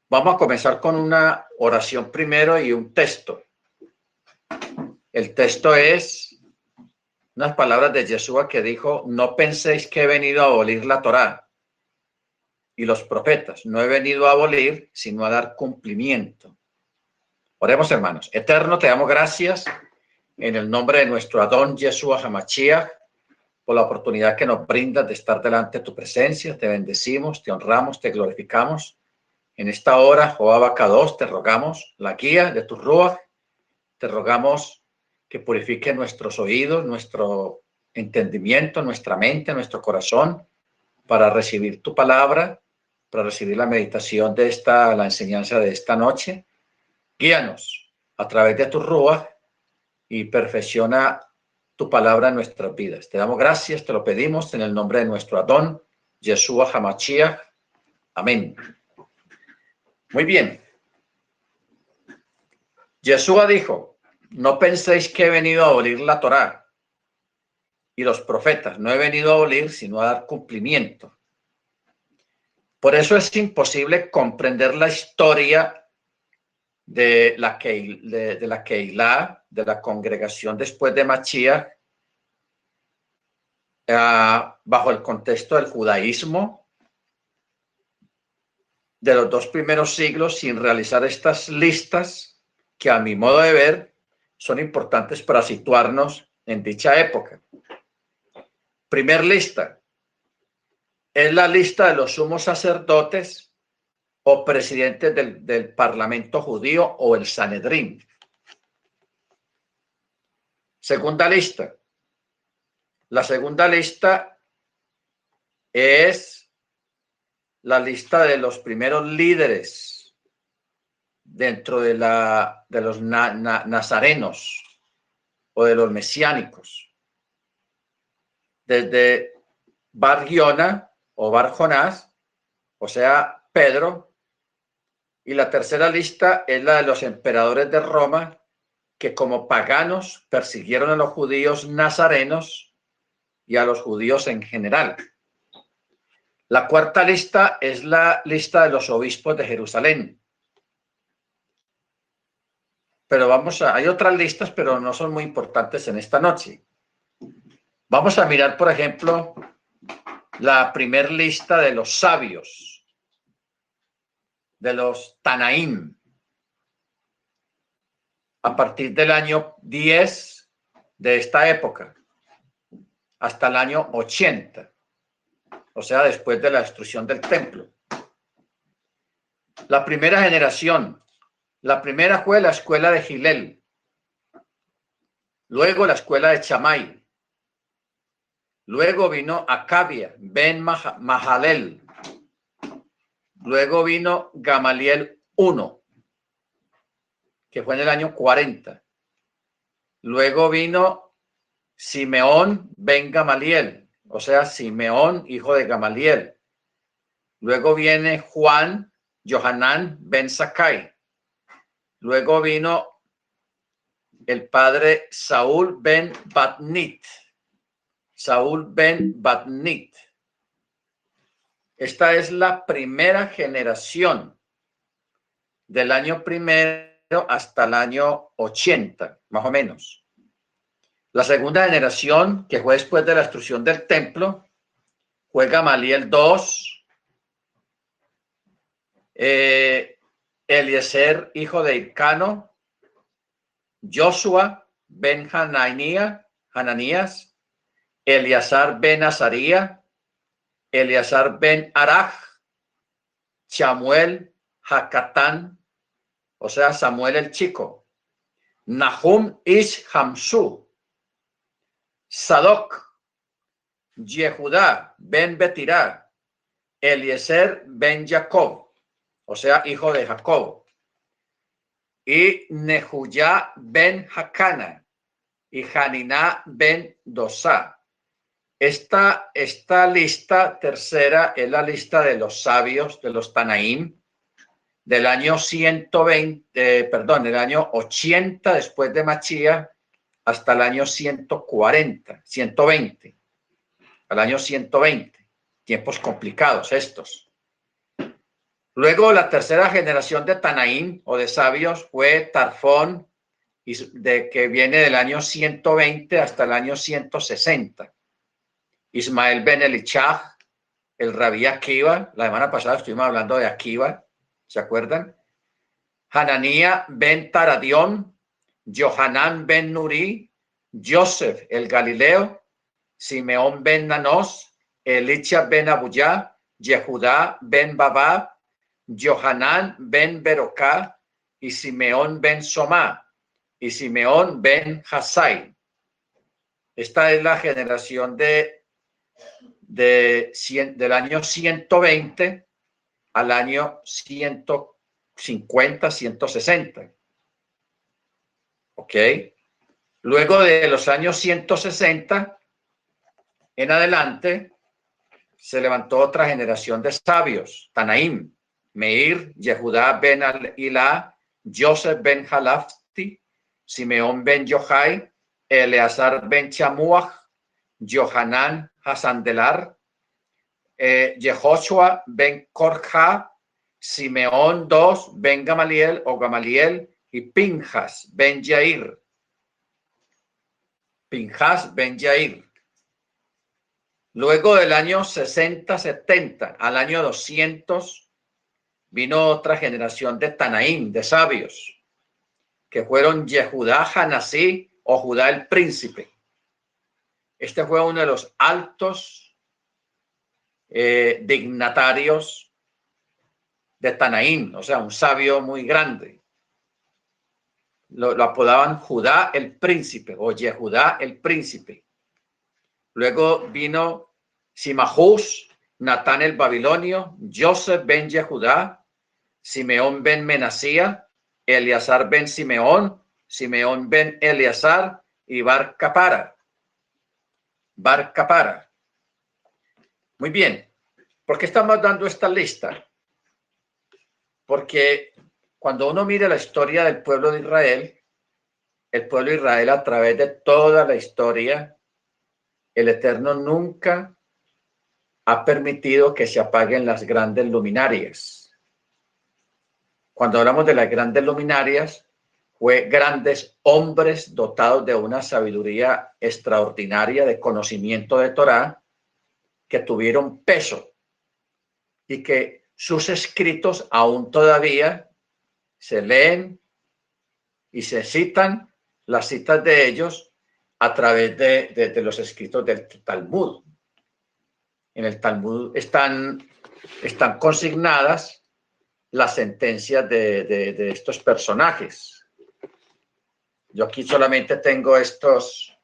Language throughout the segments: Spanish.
Vamos a comenzar con una oración primero y un texto. El texto es unas palabras de Yeshua que dijo: no penséis que he venido a abolir la Torá y los profetas. No he venido a abolir, sino a dar cumplimiento. Oremos, hermanos. Eterno, te damos gracias en el nombre de nuestro Adón Yeshua Hamashiach por la oportunidad que nos brindas de estar delante de tu presencia. Te bendecimos, te honramos, te glorificamos. En esta hora, Jehová Bacados, te rogamos la guía de tu Ruach. Te rogamos que purifique nuestros oídos, nuestro entendimiento, nuestra mente, nuestro corazón, para recibir tu palabra, para recibir la meditación de la enseñanza de esta noche. Guíanos a través de tu Ruach y perfecciona tu palabra en nuestras vidas. Te damos gracias, te lo pedimos en el nombre de nuestro Adón, Yeshua Hamashiach. Amén. Muy bien. Yeshua dijo: no penséis que he venido a abolir la Torá y los profetas. No he venido a abolir, sino a dar cumplimiento. Por eso es imposible comprender la historia de la Keilah, de la congregación después de Mashiach, bajo el contexto del judaísmo de los 2 primeros siglos, sin realizar estas listas que, a mi modo de ver, son importantes para situarnos en dicha época. Primer lista es la lista de los sumos sacerdotes o presidentes del parlamento judío o el Sanedrín. Segunda lista. La segunda lista es la lista de los primeros líderes dentro de los nazarenos o de los mesiánicos. Desde Bar-Jona o Bar-Jonás, o sea, Pedro. Y la tercera lista es la de los emperadores de Roma, que como paganos persiguieron a los judíos nazarenos y a los judíos en general. La cuarta lista es la lista de los obispos de Jerusalén. Pero hay otras listas, pero no son muy importantes en esta noche. Vamos a mirar, por ejemplo, la primer lista de los sabios, de los Tanaim, a partir del año 10 de esta época hasta el año 80. O sea, después de la destrucción del templo. La primera generación, la primera fue la escuela de Gilel, luego la escuela de Chamay, luego vino Acabia, Ben Mahalel, luego vino Gamaliel I, que fue en el año 40, luego vino Simeón Ben Gamaliel, o sea, Simeón, hijo de Gamaliel. Luego viene Juan Johanán Ben Sakai. Luego vino el padre Saúl Ben Batnit. Saúl Ben Batnit. Esta es la primera generación del año primero hasta el año 80, más o menos. La segunda generación, que fue después de la destrucción del templo, fue Gamaliel II, Eliezer, hijo de Hircano, Joshua ben Hananías, Eleazar ben Azaría, Eleazar ben Araj, Samuel Hakatán, o sea, Samuel el chico, Nahum ish Hamsu, Sadoc, Yehudá ben Betirá, Eliezer ben Jacob, o sea, hijo de Jacob, y Nehuyá ben Hakana y Haniná ben Dosá. Esta lista tercera es la lista de los sabios, de los Tanaim, del año 80 después de Mashiach hasta el año 120, al año 120. Tiempos complicados estos. Luego la tercera generación de Tanaín o de sabios fue Tarfón, que viene del año 120 hasta el año 160. Ismael ben Elichaj, el rabí Akiva, la semana pasada estuvimos hablando de Akiva, ¿se acuerdan? Hananía ben Taradión, Johanán ben Nuri, Joseph el Galileo, Simeón ben Nanos, Elicha ben Abuyá, Yehudá ben Babá, Johanán ben Berocá y Simeón ben Somá y Simeón ben Hasai. Esta es la generación del año 120 al año 150, 160. ¿Ok? Luego de los años 160 en adelante se levantó otra generación de sabios, Tanaim, Meir, Yehudá ben Ilá, Joseph ben Halafti, Simeón ben Yochai, Eleazar ben Chamuach, Johanán Hasandelar, Yehoshua ben Korja, Simeón II ben Gamaliel o Gamaliel y Pinjas ben Yair. Pinjas ben Yair. Luego del año 60-70 al año 200 vino otra generación de Tanaín, de sabios, que fueron Yehudá Hanasí o Judá el príncipe. Este fue uno de los altos dignatarios de Tanaín, o sea, un sabio muy grande. Lo apodaban Judá el príncipe o Yehudá el príncipe. Luego vino Simahús, Natán el babilonio, Joseph ben Yehudá, Simeón ben Menasía, Eleazar ben Simeón, Simeón ben Eleazar y Bar Capara. Bar Capara. Muy bien. ¿Por qué estamos dando esta lista? Porque cuando uno mira la historia del pueblo de Israel, el pueblo de Israel a través de toda la historia, el Eterno nunca ha permitido que se apaguen las grandes luminarias. Cuando hablamos de las grandes luminarias, fue grandes hombres dotados de una sabiduría extraordinaria, de conocimiento de Torá, que tuvieron peso y que sus escritos aún todavía se leen y se citan las citas de ellos a través de los escritos del Talmud. En el Talmud están consignadas las sentencias de estos personajes. Yo aquí solamente tengo estos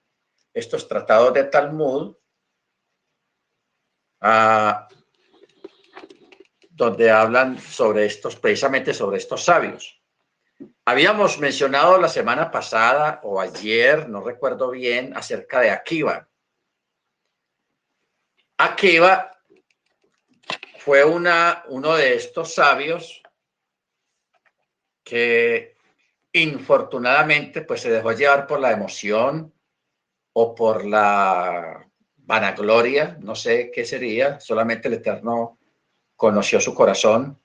tratados de Talmud, donde hablan sobre precisamente sobre estos sabios. Habíamos mencionado la semana pasada o ayer, no recuerdo bien, acerca de Akiva. Akiva fue uno de estos sabios que infortunadamente pues se dejó llevar por la emoción o por la vanagloria, no sé qué sería, solamente el Eterno conoció su corazón.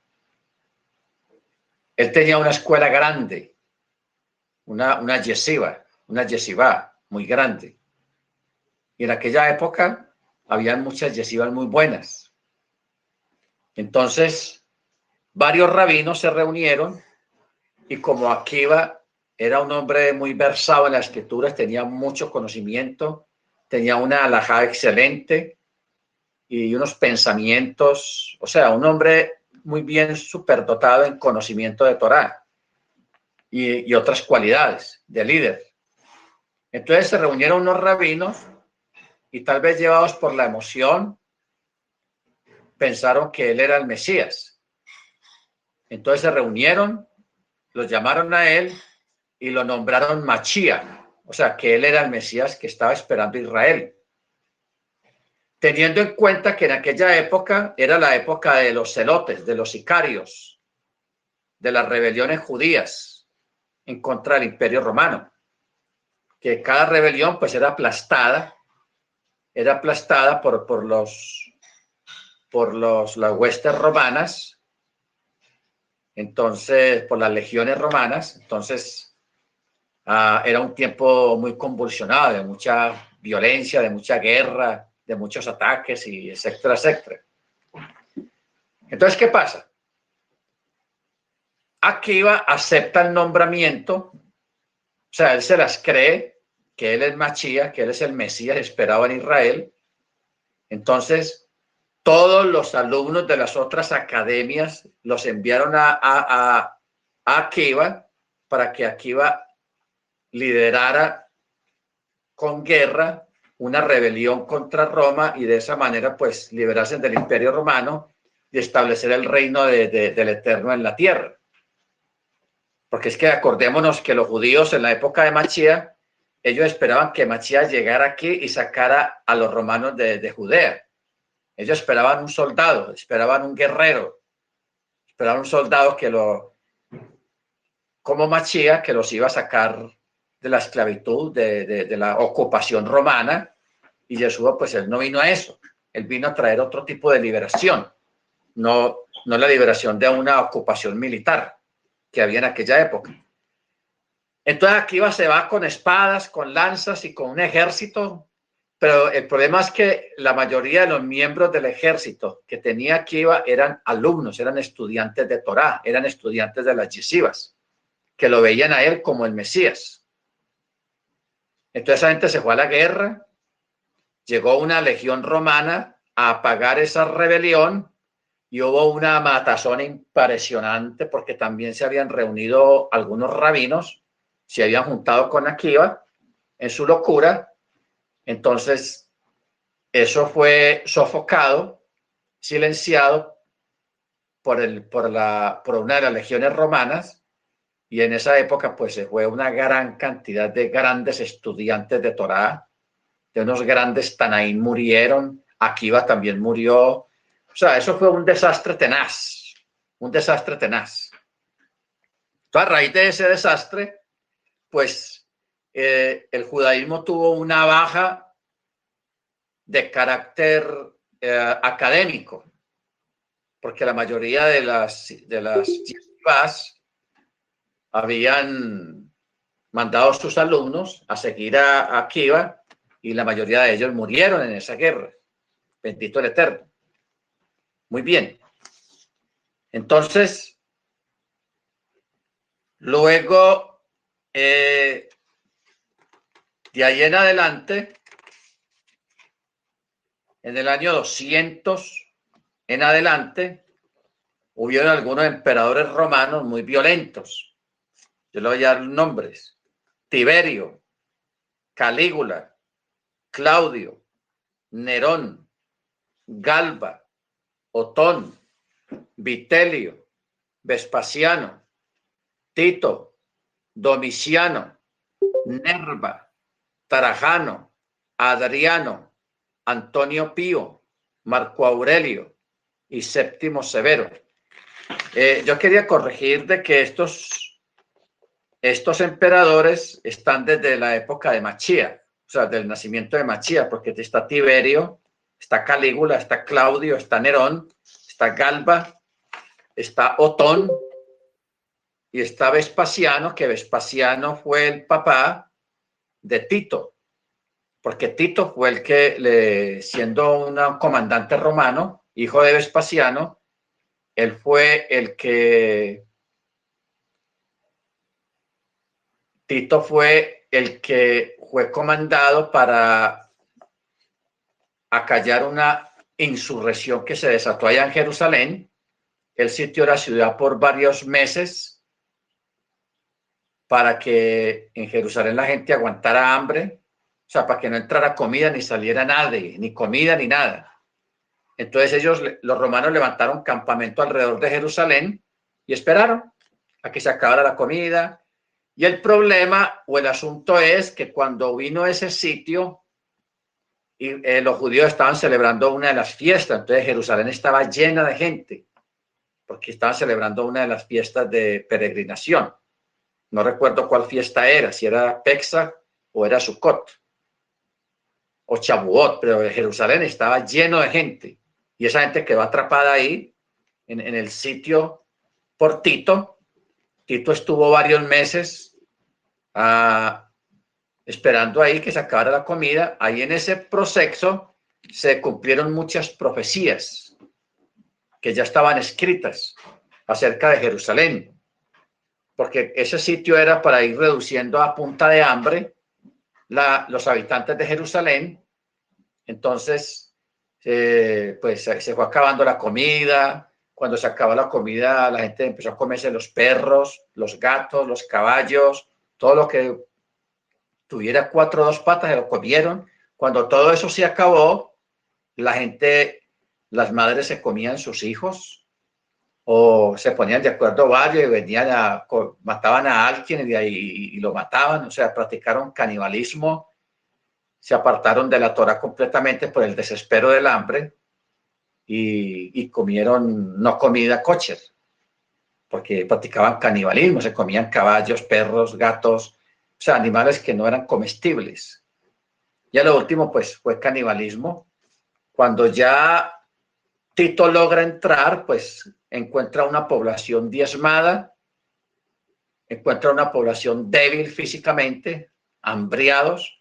Él tenía una escuela grande, una yeshiva muy grande. Y en aquella época habían muchas yeshivas muy buenas. Entonces, varios rabinos se reunieron y como Akiva era un hombre muy versado en las escrituras, tenía mucho conocimiento, tenía una halajá excelente y unos pensamientos, o sea, un hombre muy bien superdotado en conocimiento de Torá y otras cualidades de líder. Entonces se reunieron unos rabinos y tal vez llevados por la emoción, pensaron que él era el Mesías. Entonces se reunieron, los llamaron a él y lo nombraron Mashiach, o sea, que él era el Mesías que estaba esperando Israel. Teniendo en cuenta que en aquella época era la época de los celotes, de los sicarios, de las rebeliones judías en contra del Imperio Romano, que cada rebelión pues era aplastada por las huestes romanas entonces, por las legiones romanas. Entonces, era un tiempo muy convulsionado, de mucha violencia, de mucha guerra, de muchos ataques, y etcétera, etcétera. Entonces, ¿qué pasa? Akiva acepta el nombramiento, o sea, él se las cree, que él es Mashiach, que él es el Mesías esperado en Israel. Entonces, todos los alumnos de las otras academias los enviaron a Akiva para que Akiva liderara con guerra una rebelión contra Roma y de esa manera pues liberarse del Imperio Romano y establecer el reino del Eterno en la tierra. Porque es que acordémonos que los judíos en la época de Mashiach, ellos esperaban que Mashiach llegara aquí y sacara a los romanos de Judea. Ellos esperaban un soldado, esperaban un guerrero, esperaban un soldado como Mashiach, que los iba a sacar de la esclavitud, de la ocupación romana. Y Yeshua, pues él no vino a eso. Él vino a traer otro tipo de liberación, no la liberación de una ocupación militar que había en aquella época. Entonces Akiva se va con espadas, con lanzas y con un ejército, pero el problema es que la mayoría de los miembros del ejército que tenía Akiva eran alumnos, eran estudiantes de Torá, eran estudiantes de las yeshivas, que lo veían a él como el Mesías. Entonces esa gente se fue a la guerra, llegó una legión romana a apagar esa rebelión y hubo una matazón impresionante porque también se habían reunido algunos rabinos, se habían juntado con Akiva en su locura. Entonces eso fue sofocado, silenciado por una de las legiones romanas, y en esa época pues se fue una gran cantidad de grandes estudiantes de Torá, de unos grandes Tanaín murieron, Akiva también murió. O sea, eso fue un desastre tenaz, un desastre tenaz. Entonces, a raíz de ese desastre, pues el judaísmo tuvo una baja de carácter académico, porque la mayoría de las yeshivas habían mandado a sus alumnos a seguir a Akiva, y la mayoría de ellos murieron en esa guerra. Bendito el Eterno. Muy bien. Entonces, luego, de ahí en adelante, en el año 200 en adelante, hubieron algunos emperadores romanos muy violentos. Yo le voy a dar nombres: Tiberio, Calígula, Claudio, Nerón, Galba, Otón, Vitelio, Vespasiano, Tito, Domiciano, Nerva, Trajano, Adriano, Antonio Pío, Marco Aurelio y Séptimo Severo. Yo quería corregir de que estos emperadores están desde la época de Mashiach, o sea, del nacimiento de Mashiach, porque está Tiberio, está Calígula, está Claudio, está Nerón, está Galba, está Otón y está Vespasiano, que Vespasiano fue el papá de Tito, porque Tito fue el que, siendo un comandante romano, hijo de Vespasiano, él fue el que, Tito fue el que fue comandado para acallar una insurrección que se desató allá en Jerusalén. Él sitió la ciudad por varios meses para que en Jerusalén la gente aguantara hambre, o sea, para que no entrara comida ni saliera nadie, ni comida ni nada. Entonces los romanos levantaron campamento alrededor de Jerusalén y esperaron a que se acabara la comida. Y el problema o el asunto es que cuando vino ese sitio, y los judíos estaban celebrando una de las fiestas, entonces Jerusalén estaba llena de gente, porque estaban celebrando una de las fiestas de peregrinación. No recuerdo cuál fiesta era, si era Pesaj o era Sukkot o Shavuot, pero Jerusalén estaba lleno de gente y esa gente quedó atrapada ahí en el sitio por Tito. Tito estuvo varios meses esperando ahí que se acabara la comida. Ahí en ese proceso se cumplieron muchas profecías que ya estaban escritas acerca de Jerusalén, porque ese sitio era para ir reduciendo a punta de hambre los habitantes de Jerusalén. Entonces, pues se fue acabando la comida. Cuando se acabó la comida, la gente empezó a comerse los perros, los gatos, los caballos, todo lo que tuviera 4 o 2 patas se lo comieron. Cuando todo eso se acabó, la gente, las madres se comían sus hijos o se ponían de acuerdo varios y venían mataban a alguien y lo mataban. O sea, practicaron canibalismo. Se apartaron de la Torá completamente por el desespero del hambre y comieron no comida kosher, porque practicaban canibalismo, se comían caballos, perros, gatos, o sea, animales que no eran comestibles. Y a lo último, pues, fue canibalismo. Cuando ya Tito logra entrar, pues, encuentra una población diezmada, encuentra una población débil físicamente, hambriados,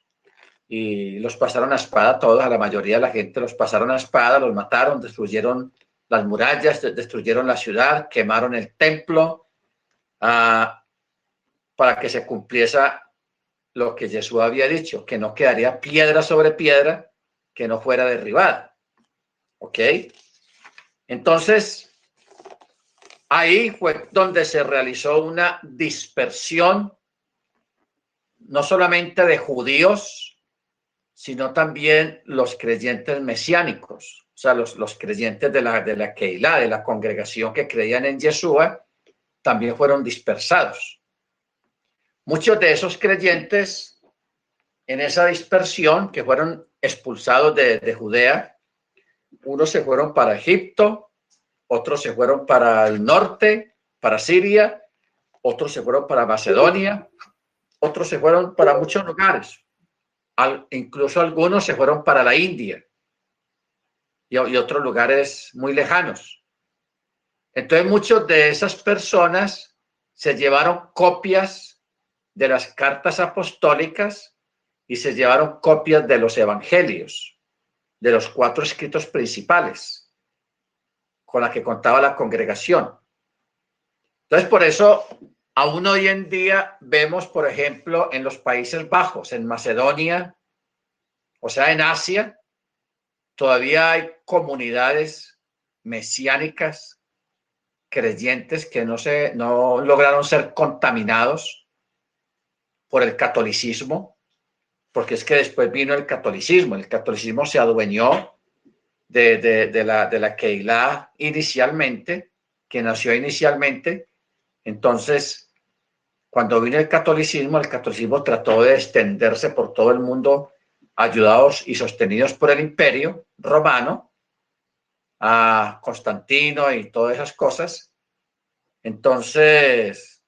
y los pasaron a espada todos, a la mayoría de la gente los pasaron a espada, los mataron, destruyeron las murallas, destruyeron la ciudad, quemaron el templo, para que se cumpliese lo que Jesús había dicho, que no quedaría piedra sobre piedra que no fuera derribada. ¿Ok? Entonces, ahí fue donde se realizó una dispersión, no solamente de judíos, sino también los creyentes mesiánicos, o sea, los creyentes de la Keilah, de la congregación que creían en Yeshua, también fueron dispersados. Muchos de esos creyentes en esa dispersión, que fueron expulsados de Judea, unos se fueron para Egipto, otros se fueron para el norte, para Siria, otros se fueron para Macedonia, otros se fueron para muchos lugares. Incluso algunos se fueron para la India y otros lugares muy lejanos. Entonces muchos de esas personas se llevaron copias de las cartas apostólicas y se llevaron copias de los evangelios, de los 4 escritos principales con la que contaba la congregación. Entonces por eso aún hoy en día vemos, por ejemplo, en los Países Bajos, en Macedonia, o sea, en Asia, todavía hay comunidades mesiánicas creyentes que no lograron ser contaminados por el catolicismo, porque es que después vino el catolicismo se adueñó de la Keilah inicialmente, que nació inicialmente. Entonces, cuando vino el catolicismo trató de extenderse por todo el mundo, ayudados y sostenidos por el Imperio Romano, a Constantino y todas esas cosas. Entonces,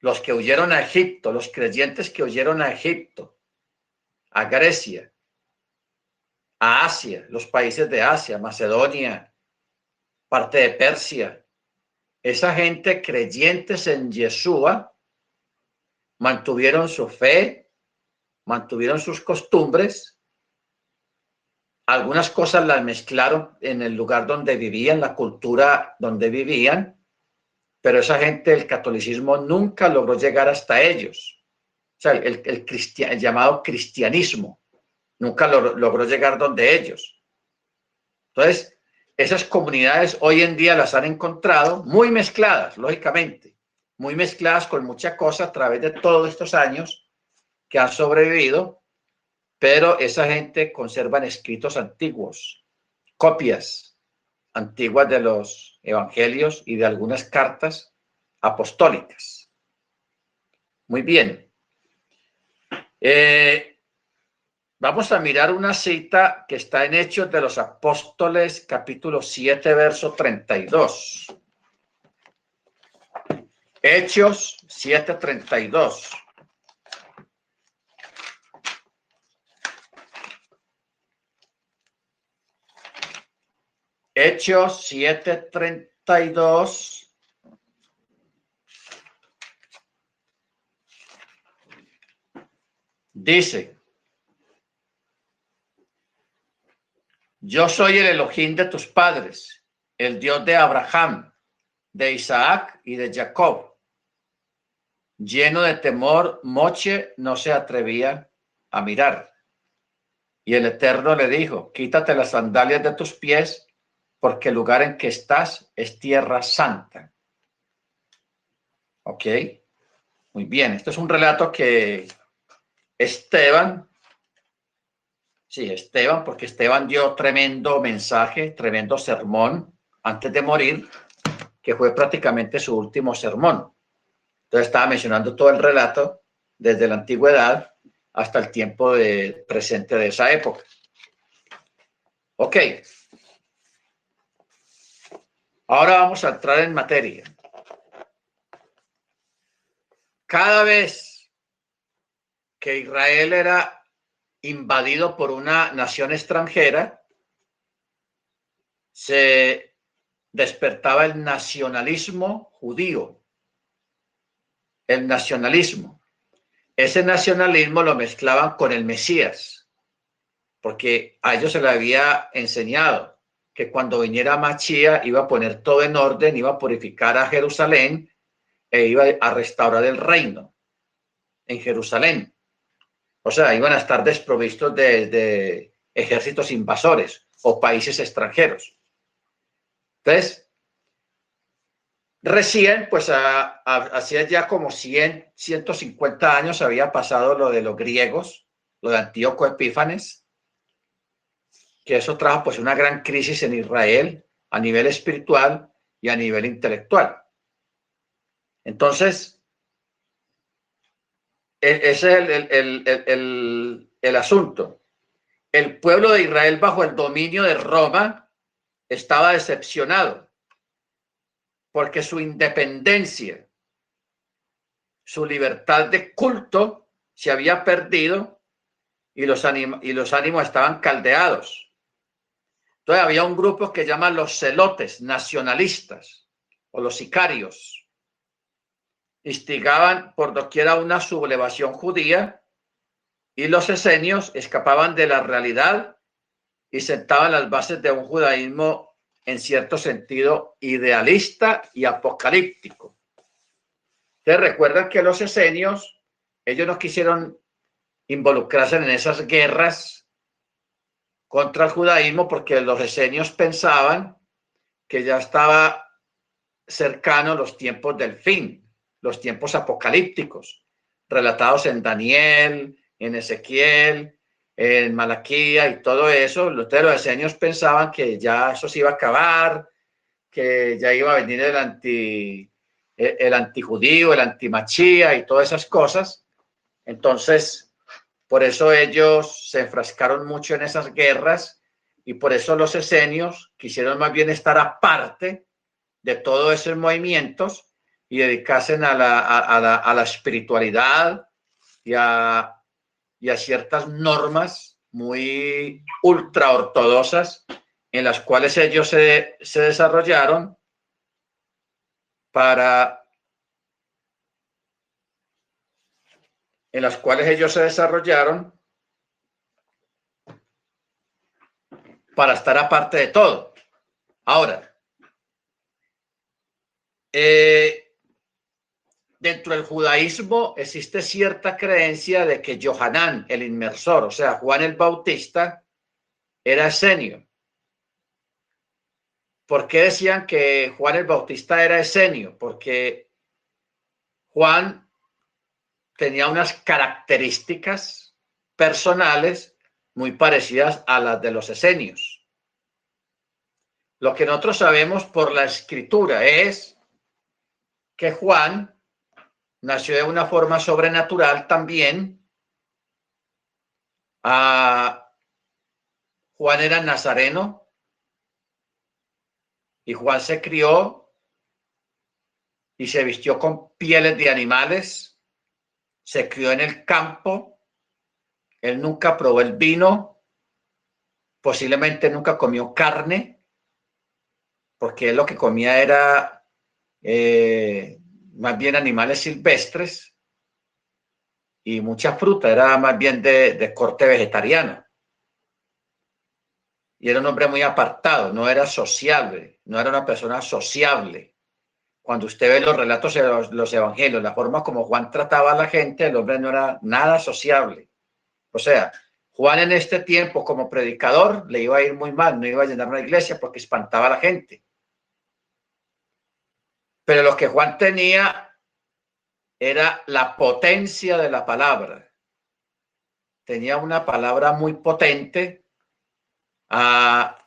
los que huyeron a Egipto, los creyentes que huyeron a Egipto, a Grecia, a Asia, los países de Asia, Macedonia, parte de Persia, esa gente creyentes en Yeshua mantuvieron su fe, mantuvieron sus costumbres. Algunas cosas las mezclaron en el lugar donde vivían, la cultura donde vivían, pero esa gente del catolicismo nunca logró llegar hasta ellos. O sea, el llamado cristianismo nunca logró llegar donde ellos. Entonces, esas comunidades hoy en día las han encontrado muy mezcladas, lógicamente, muy mezcladas con mucha cosa a través de todos estos años que han sobrevivido, pero esa gente conserva escritos antiguos, copias antiguas de los evangelios y de algunas cartas apostólicas. Muy bien. Vamos a mirar una cita que está en Hechos de los Apóstoles, capítulo 7, verso 32. Hechos 7:32. Hechos 7:32 Dice, yo soy el Elohim de tus padres, el Dios de Abraham, de Isaac y de Jacob. Lleno de temor, Moche no se atrevía a mirar. Y el Eterno le dijo, quítate las sandalias de tus pies, porque el lugar en que estás es tierra santa. Ok, muy bien. Esto es un relato que Esteban, porque Esteban dio tremendo mensaje, tremendo sermón antes de morir, que fue prácticamente su último sermón. Entonces estaba mencionando todo el relato desde la antigüedad hasta el tiempo presente de esa época. Ok. Ahora vamos a entrar en materia. Cada vez que Israel era invadido por una nación extranjera, se despertaba el nacionalismo judío. El nacionalismo. Ese nacionalismo lo mezclaban con el Mesías, porque a ellos se le había enseñado que cuando viniera Mashiach iba a poner todo en orden, iba a purificar a Jerusalén e iba a restaurar el reino en Jerusalén. O sea, iban a estar desprovistos de ejércitos invasores o países extranjeros. Entonces, recién, pues hacía ya como 100, 150 años había pasado lo de los griegos, lo de Antíoco Epífanes, que eso trajo pues una gran crisis en Israel a nivel espiritual y a nivel intelectual. Entonces, ese es el asunto. El pueblo de Israel bajo el dominio de Roma estaba decepcionado porque su independencia, su libertad de culto se había perdido y los ánimos estaban caldeados. Entonces había un grupo que llaman los celotes nacionalistas o los sicarios. Instigaban por doquiera una sublevación judía y los esenios escapaban de la realidad y sentaban las bases de un judaísmo en cierto sentido idealista y apocalíptico. Ustedes recuerdan que los esenios, ellos no quisieron involucrarse en esas guerras contra el judaísmo porque los esenios pensaban que ya estaba cercano los tiempos del fin, los tiempos apocalípticos, relatados en Daniel, en Ezequiel, en Malaquía y todo eso. Los esenios pensaban que ya eso se iba a acabar, que ya iba a venir el antijudío, el antimachía y todas esas cosas. Entonces, por eso ellos se enfrascaron mucho en esas guerras y por eso los esenios quisieron más bien estar aparte de todos esos movimientos y dedicarse a la espiritualidad y a ciertas normas muy ultra ortodoxas en las cuales ellos se desarrollaron para estar aparte de todo. Ahora, dentro del judaísmo existe cierta creencia de que Yohanan, el inmersor, o sea, Juan el Bautista, era esenio. ¿Por qué decían que Juan el Bautista era esenio? Porque Juan tenía unas características personales muy parecidas a las de los esenios. Lo que nosotros sabemos por la escritura es que Juan nació de una forma sobrenatural también. Juan era nazareno y Juan se crió y se vistió con pieles de animales, se crió en el campo, él nunca probó el vino, posiblemente nunca comió carne, porque él lo que comía era más bien animales silvestres. y mucha fruta, era más bien de corte vegetariano. Y era un hombre muy apartado, no era sociable, no era una persona sociable. Cuando usted ve los relatos de los evangelios, la forma como Juan trataba a la gente, el hombre no era nada sociable. O sea, Juan en este tiempo como predicador le iba a ir muy mal, no iba a llenar una iglesia porque espantaba a la gente. Pero lo que Juan tenía era la potencia de la palabra. Tenía una palabra muy potente, era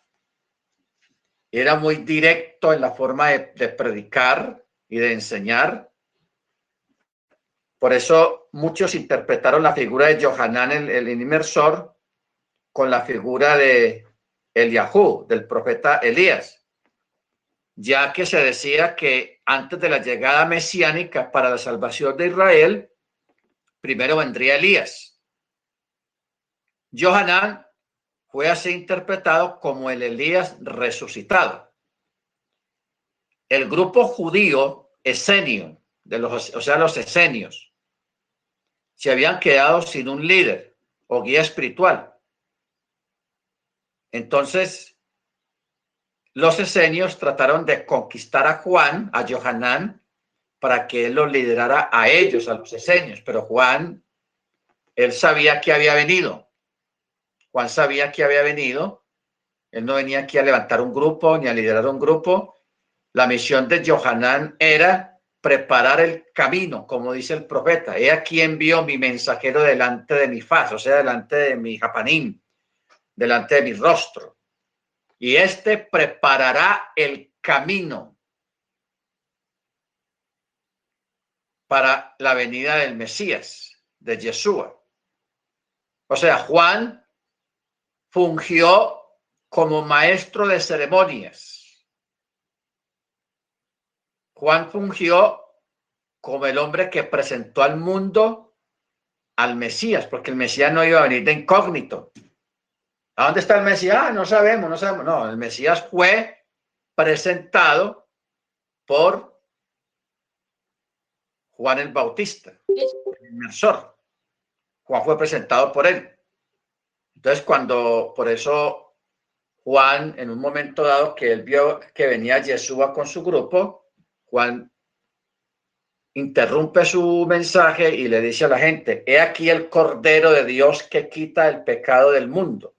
muy directo en la forma de predicar y de enseñar. Por eso muchos interpretaron la figura de Johanán, el inmersor, con la figura de Eliahú, del profeta Elías, ya que se decía que antes de la llegada mesiánica para la salvación de Israel, primero vendría Elías. Johanán fue así interpretado como el Elías resucitado. El grupo judío esenio, o sea, los esenios, se habían quedado sin un líder o guía espiritual. Entonces, los esenios trataron de conquistar a Juan, a Johanán, para que él los liderara a ellos, a los esenios. Pero Juan, él sabía que había venido. Juan sabía que había venido. Él no venía aquí a levantar un grupo ni a liderar un grupo. La misión de Johanán era preparar el camino, como dice el profeta. He aquí envío mi mensajero delante de mi faz, o sea, delante de mi japanín, delante de mi rostro. Y este preparará el camino para la venida del Mesías, de Yeshua. O sea, Juan fungió como maestro de ceremonias. Juan fungió como el hombre que presentó al mundo al Mesías, porque el Mesías no iba a venir de incógnito. ¿A dónde está el Mesías? No sabemos, no sabemos. No, el Mesías fue presentado por Juan el Bautista, el inmersor. Juan fue presentado por él. Entonces, por eso Juan, en un momento dado que él vio que venía Yeshua con su grupo, Juan interrumpe su mensaje y le dice a la gente: he aquí el Cordero de Dios que quita el pecado del mundo.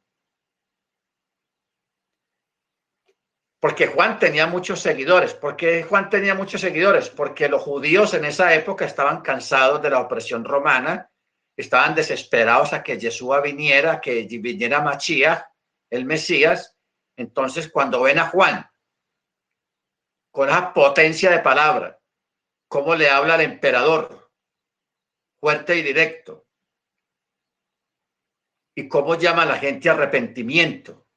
Porque Juan tenía muchos seguidores. ¿Por qué Juan tenía muchos seguidores? Porque los judíos en esa época estaban cansados de la opresión romana, estaban desesperados a que Yeshua viniera, que viniera Mashiach, el Mesías. Entonces, cuando ven a Juan con esa potencia de palabra, cómo le habla al emperador, fuerte y directo, y cómo llama a la gente a arrepentimiento,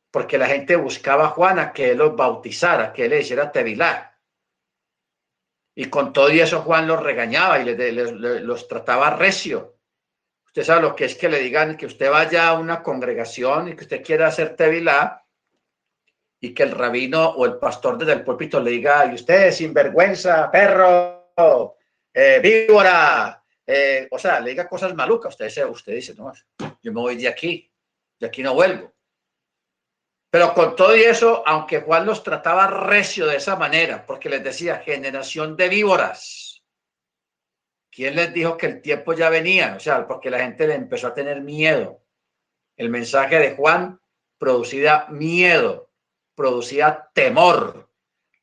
porque la gente buscaba a Juan a que él los bautizara, que él le hiciera tevilá. Y con todo y eso Juan los regañaba y los trataba recio. Usted sabe lo que es que le digan que usted vaya a una congregación y que usted quiera hacer tevilá y que el rabino o el pastor desde el púlpito le diga: y usted sinvergüenza, perro, víbora, o sea, le diga cosas malucas. Usted dice: no, yo me voy de aquí no vuelvo. Pero con todo y eso, aunque Juan los trataba recio de esa manera, porque les decía: generación de víboras, ¿quién les dijo que el tiempo ya venía? O sea, porque la gente le empezó a tener miedo. El mensaje de Juan producía miedo, producía temor,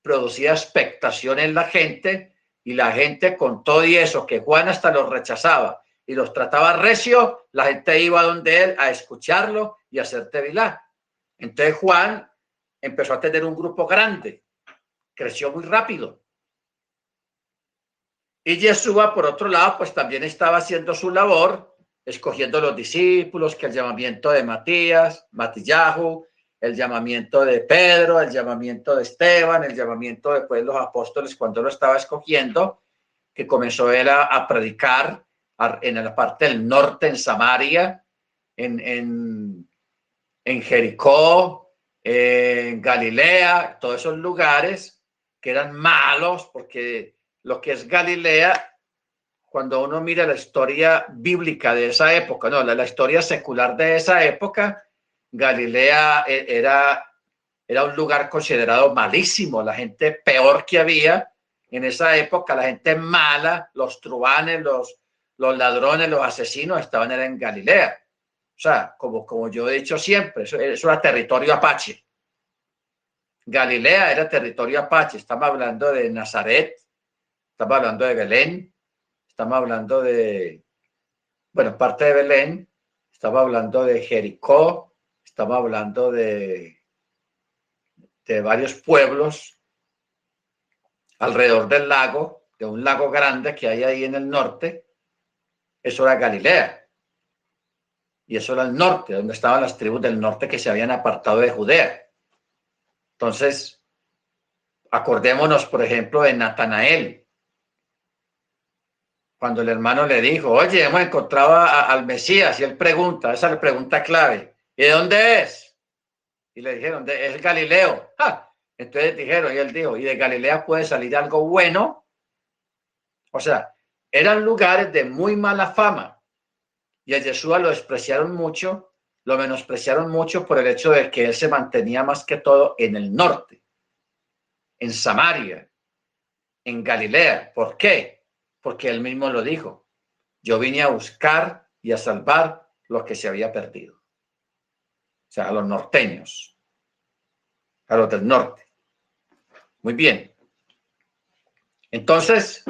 producía expectación en la gente, y la gente, con todo y eso, que Juan hasta los rechazaba y los trataba recio, la gente iba donde él a escucharlo y a hacer tevilá. Entonces Juan empezó a tener un grupo grande, creció muy rápido. Y Yeshua, por otro lado, pues también estaba haciendo su labor, escogiendo los discípulos, que el llamamiento de Matillahu, el llamamiento de Pedro, el llamamiento de Esteban, el llamamiento después de los apóstoles cuando lo estaba escogiendo, que comenzó él a predicar en la parte del norte, en Samaria, en Jericó, en Galilea, todos esos lugares que eran malos, porque lo que es Galilea, cuando uno mira la historia bíblica de esa época, no, la historia secular de esa época, Galilea era un lugar considerado malísimo, la gente peor que había en esa época, la gente mala, los truhanes, los ladrones, los asesinos estaban en Galilea. O sea, como yo he dicho siempre, eso era territorio apache. Galilea era territorio apache. Estamos hablando de Nazaret, estamos hablando de Belén, estamos hablando de, bueno, parte de Belén, estamos hablando de Jericó, estamos hablando de varios pueblos alrededor del lago, de un lago grande que hay ahí en el norte. Eso era Galilea. Y eso era el norte, donde estaban las tribus del norte que se habían apartado de Judea. Entonces, acordémonos, por ejemplo, de Natanael. Cuando el hermano le dijo, oye, hemos encontrado al Mesías, y él pregunta, esa es la pregunta clave, ¿y de dónde es? Y le dijeron, es Galileo. ¡Ja! Entonces dijeron, y él dijo, ¿y de Galilea puede salir algo bueno? O sea, eran lugares de muy mala fama. Y a Yeshua lo despreciaron mucho, lo menospreciaron mucho por el hecho de que él se mantenía más que todo en el norte, en Samaria, en Galilea. ¿Por qué? Porque él mismo lo dijo. Yo vine a buscar y a salvar lo que se había perdido. O sea, a los norteños, a los del norte. Muy bien. Entonces,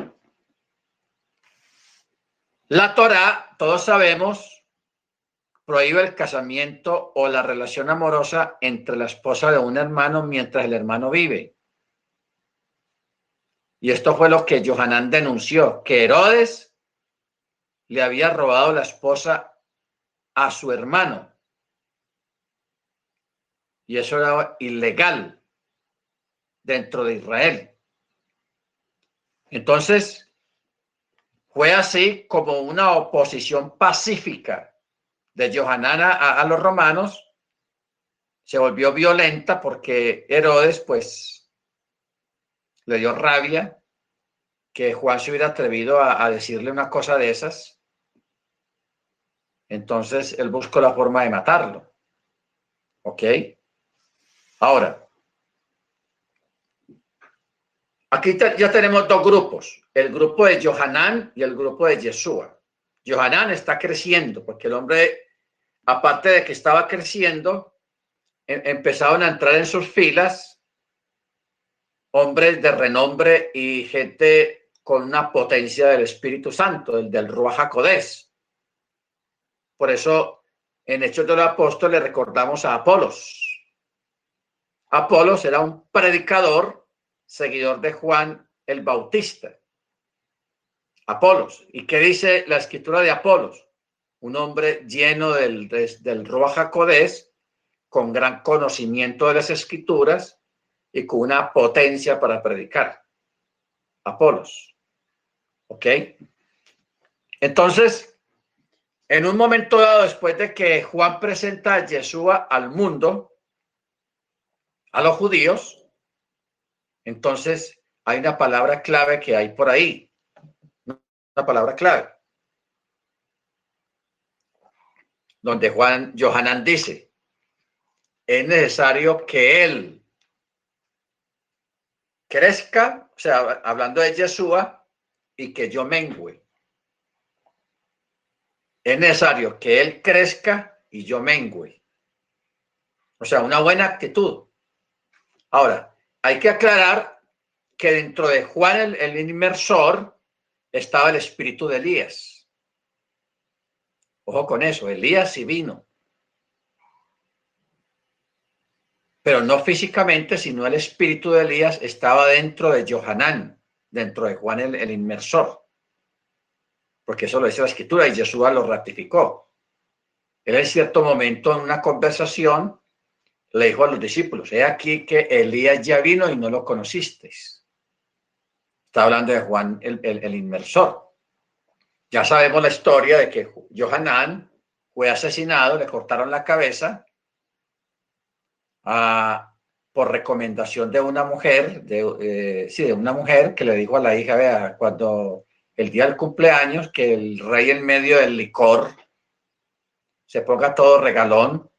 la Torá, todos sabemos, prohíbe el casamiento o la relación amorosa entre la esposa de un hermano mientras el hermano vive. Y esto fue lo que Johanán denunció, que Herodes le había robado la esposa a su hermano. Y eso era ilegal dentro de Israel. Entonces, fue así como una oposición pacífica de Johanán a los romanos. Se volvió violenta porque Herodes, pues, le dio rabia que Juan se hubiera atrevido a decirle una cosa de esas. Entonces, él buscó la forma de matarlo. ¿Ok? Ahora, aquí ya tenemos dos grupos, el grupo de Johanán y el grupo de Yeshua. Johanán está creciendo porque el hombre, aparte de que estaba creciendo, empezaron a entrar en sus filas hombres de renombre y gente con una potencia del Espíritu Santo, del Ruach HaKodesh. Por eso, en Hechos de los Apóstoles recordamos a Apolos. Apolos era un predicador, seguidor de Juan el Bautista. Apolos. ¿Y qué dice la escritura de Apolos? Un hombre lleno del Ruach HaKodesh, con gran conocimiento de las escrituras y con una potencia para predicar. Apolos. ¿Ok? Entonces, en un momento dado, después de que Juan presenta a Yeshua al mundo, a los judíos, entonces hay una palabra clave que hay por ahí. Una palabra clave. Donde Johanán dice, es necesario que él crezca, o sea, hablando de Yeshua, y que yo mengüe. Es necesario que él crezca y yo mengüe. O sea, una buena actitud. Ahora, hay que aclarar que dentro de Juan el inmersor estaba el espíritu de Elías. Ojo con eso, Elías sí vino. Pero no físicamente, sino el espíritu de Elías estaba dentro de Johanán, dentro de Juan el inmersor. Porque eso lo dice la escritura y Yeshua lo ratificó. Él en cierto momento en una conversación le dijo a los discípulos, he aquí que Elías ya vino y no lo conocisteis. Está hablando de Juan el inmersor. Ya sabemos la historia de que Johanán fue asesinado, le cortaron la cabeza por recomendación de una mujer, de una mujer que le dijo a la hija, vea, cuando el día del cumpleaños, que el rey en medio del licor se ponga todo regalón,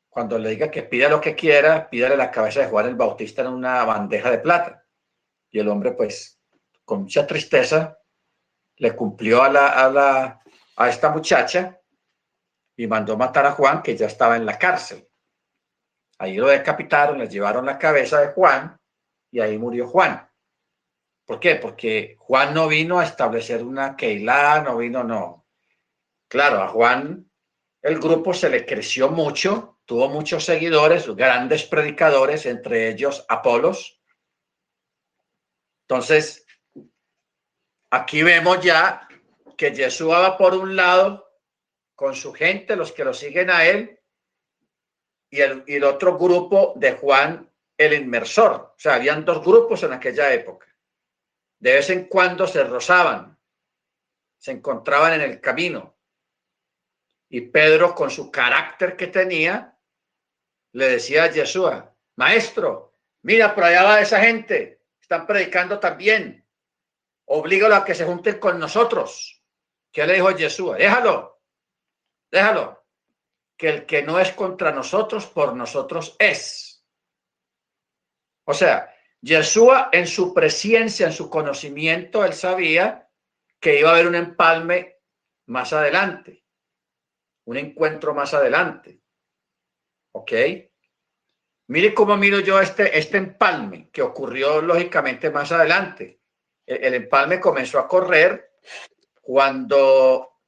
cuando le diga que pida lo que quiera, pídale la cabeza de Juan el Bautista en una bandeja de plata. Y el hombre, pues, con mucha tristeza, le cumplió a esta muchacha y mandó matar a Juan, que ya estaba en la cárcel. Ahí lo decapitaron, le llevaron la cabeza de Juan y ahí murió Juan. ¿Por qué? Porque Juan no vino a establecer una Keilah, no. Claro, a Juan el grupo se le creció mucho, tuvo muchos seguidores, grandes predicadores, entre ellos Apolos. Entonces, aquí vemos ya que Yeshua va por un lado con su gente, los que lo siguen a él, y el otro grupo de Juan el Inmersor. O sea, habían dos grupos en aquella época. De vez en cuando se rozaban, se encontraban en el camino. Y Pedro, con su carácter que tenía, le decía a Yeshua: maestro, mira, por allá va esa gente, están predicando también, oblígalo a que se junten con nosotros. ¿Qué le dijo Yeshua? Déjalo, que el que no es contra nosotros, por nosotros es. O sea, Yeshua, en su presencia, en su conocimiento, él sabía que iba a haber un empalme más adelante, un encuentro más adelante. ¿Ok? Mire cómo miro yo este empalme que ocurrió lógicamente más adelante. El empalme comenzó a correr cuando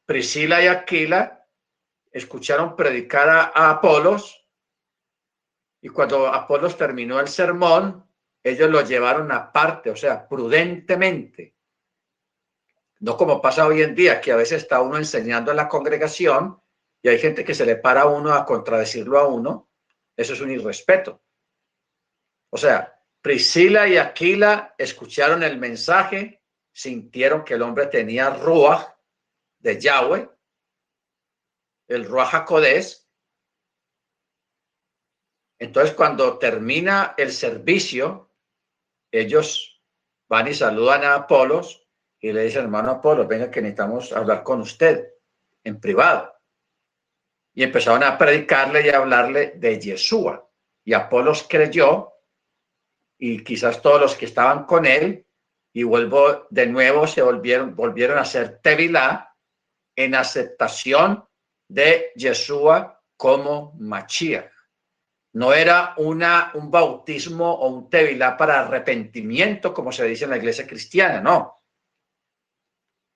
Priscila y Aquila escucharon predicar a Apolos, y cuando Apolos terminó el sermón, ellos lo llevaron aparte, o sea, prudentemente. No como pasa hoy en día, que a veces está uno enseñando en la congregación y hay gente que se le para a uno a contradecirlo a uno. Eso es un irrespeto. O sea, Priscila y Aquila escucharon el mensaje, sintieron que el hombre tenía ruaj de Yahweh, el ruaj HaKodesh. Entonces, cuando termina el servicio, ellos van y saludan a Apolos y le dicen: hermano Apolos, venga que necesitamos hablar con usted en privado. Y empezaron a predicarle y a hablarle de Yeshua. Y Apolos creyó, y quizás todos los que estaban con él, y vuelvo de nuevo, se volvieron a hacer Tevilá en aceptación de Yeshua como Mashiach. No era un bautismo o un Tevilá para arrepentimiento, como se dice en la iglesia cristiana, no.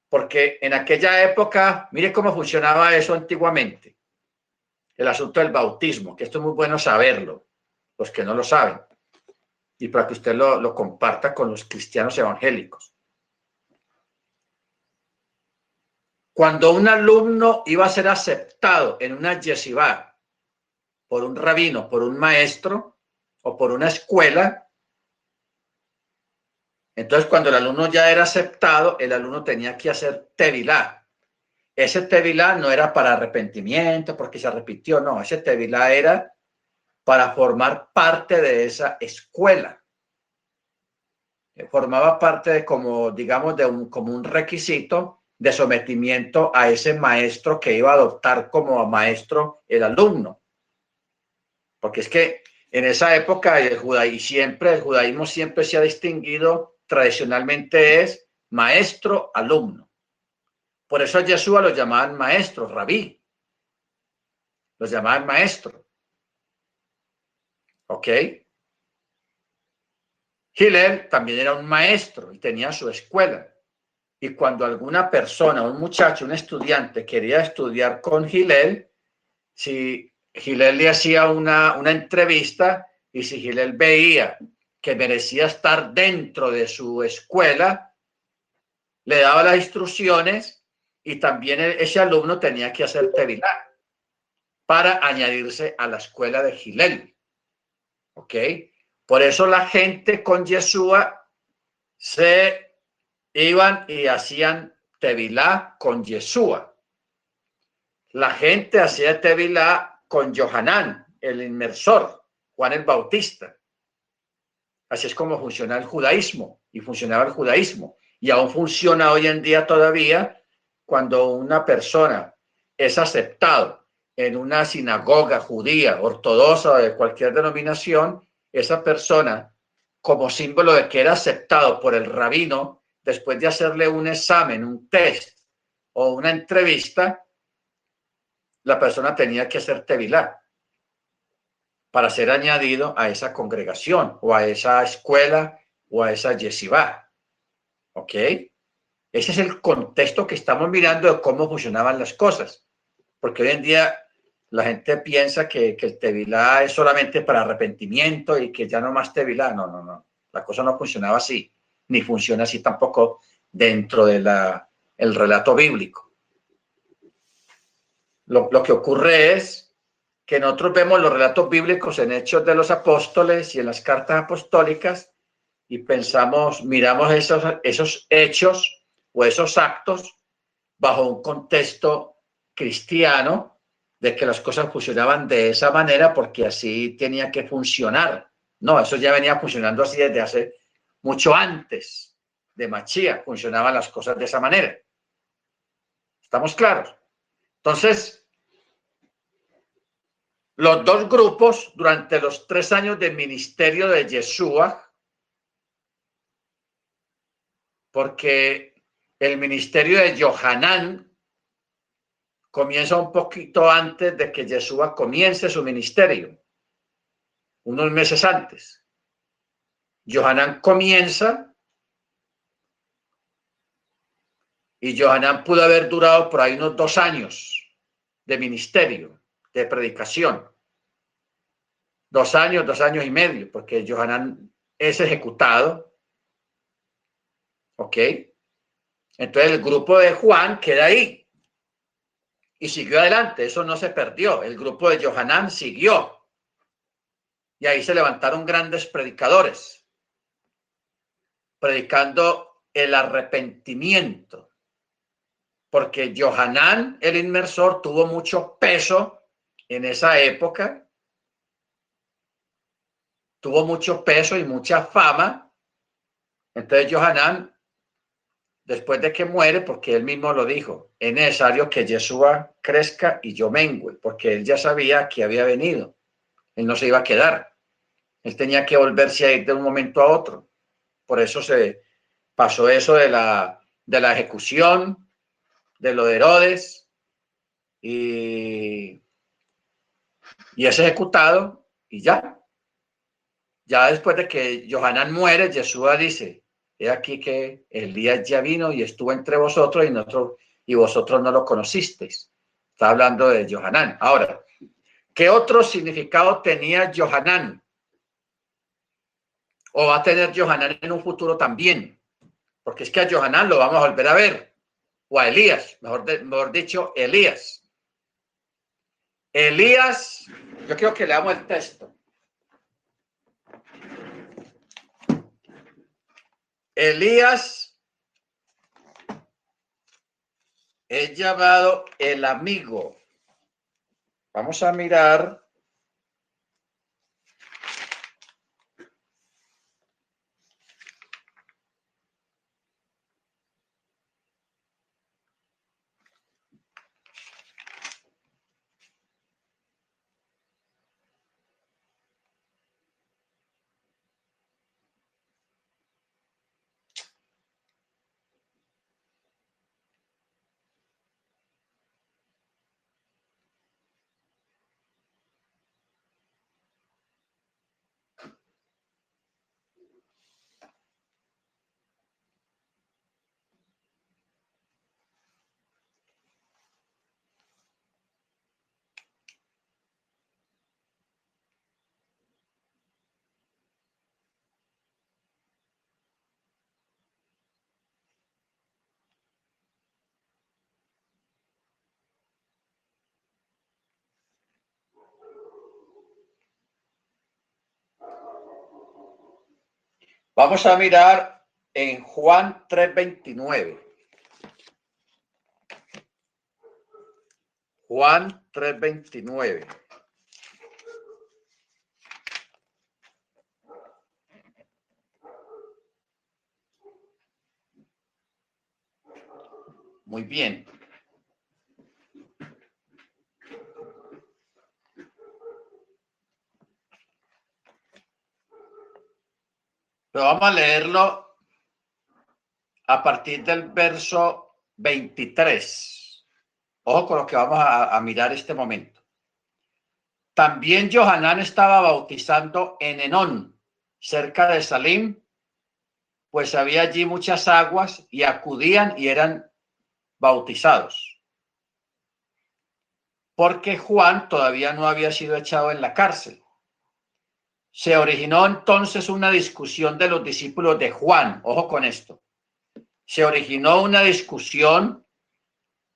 Porque en aquella época, mire cómo funcionaba eso antiguamente, el asunto del bautismo, que esto es muy bueno saberlo, los que no lo saben, y para que usted lo comparta con los cristianos evangélicos. Cuando un alumno iba a ser aceptado en una yeshivá por un rabino, por un maestro o por una escuela, entonces cuando el alumno ya era aceptado, el alumno tenía que hacer tevilá. Ese tevilá no era para arrepentimiento, porque se arrepintió, no. Ese tevilá era para formar parte de esa escuela. Formaba parte de, como digamos, como un requisito de sometimiento a ese maestro que iba a adoptar como maestro el alumno. Porque es que en esa época el judaísmo siempre se ha distinguido, tradicionalmente es maestro-alumno. Por eso a Yeshua lo llamaban maestro, rabí. Los llamaban maestro. ¿Ok? Hillel también era un maestro y tenía su escuela. Y cuando alguna persona, un muchacho, un estudiante quería estudiar con Hillel, si Hillel le hacía una entrevista y si Hillel veía que merecía estar dentro de su escuela, le daba las instrucciones y también ese alumno tenía que hacer tevilá para añadirse a la escuela de Hillel. ¿Ok? Por eso la gente con Yeshua se iban y hacían tevilá con Yeshua. La gente hacía tevilá con Yohanan, el inmersor, Juan el Bautista. Así es como funciona el judaísmo y funcionaba el judaísmo. Y aún funciona hoy en día todavía cuando una persona es aceptado en una sinagoga judía, ortodoxa o de cualquier denominación, esa persona, como símbolo de que era aceptado por el rabino, después de hacerle un examen, un test o una entrevista, la persona tenía que hacer tevilá para ser añadido a esa congregación o a esa escuela o a esa yeshivá. ¿Ok? Ese es el contexto que estamos mirando de cómo funcionaban las cosas. Porque hoy en día la gente piensa que el tevilá es solamente para arrepentimiento y que ya no más tevilá. No, no, no. La cosa no funcionaba así, ni funciona así tampoco dentro de el relato bíblico. Lo que ocurre es que nosotros vemos los relatos bíblicos en Hechos de los Apóstoles y en las cartas apostólicas y pensamos, miramos esos hechos o esos actos bajo un contexto cristiano de que las cosas funcionaban de esa manera porque así tenía que funcionar. No, eso ya venía funcionando así desde hace mucho antes de Mashiach, funcionaban las cosas de esa manera. ¿Estamos claros? Entonces, los dos grupos durante los 3 años del ministerio de Yeshua, porque el ministerio de Yohanan comienza un poquito antes de que Yeshua comience su ministerio, unos meses antes. Yohanan comienza y Yohanan pudo haber durado por ahí unos 2 años de ministerio, de predicación. 2 años, 2 años y medio, porque Yohanan es ejecutado. ¿Ok? Entonces el grupo de Juan queda ahí y siguió adelante. Eso no se perdió. El grupo de Yohanan siguió. Y ahí se levantaron grandes predicadores, predicando el arrepentimiento. Porque Yohanan, el inmersor, tuvo mucho peso en esa época. Tuvo mucho peso y mucha fama. Entonces Yohanan, después de que muere, porque él mismo lo dijo, es necesario que Yeshua crezca y yo mengue, porque él ya sabía que había venido. Él no se iba a quedar. Él tenía que volverse a ir de un momento a otro. Por eso se pasó eso de la ejecución, de lo de Herodes, y es ejecutado, y ya. Ya después de que Yohanan muere, Yeshua dice, he aquí que Elías ya vino y estuvo entre vosotros y vosotros no lo conocisteis. Está hablando de Yohanan. Ahora, ¿qué otro significado tenía Yohanan? ¿O va a tener Yohanan en un futuro también? Porque es que a Yohanan lo vamos a volver a ver. O a Elías, mejor dicho, Elías. Elías, yo quiero que leamos el texto. Elías es llamado el amigo. Vamos a mirar. Vamos a mirar en Juan 3:29. Juan 3:29. Muy bien. Pero vamos a leerlo a partir del verso 23. Ojo con lo que vamos a mirar este momento. También Johanán estaba bautizando en Enón, cerca de Salim, pues había allí muchas aguas y acudían y eran bautizados. Porque Juan todavía no había sido echado en la cárcel. Se originó entonces una discusión de los discípulos de Juan. Ojo con esto. Se originó una discusión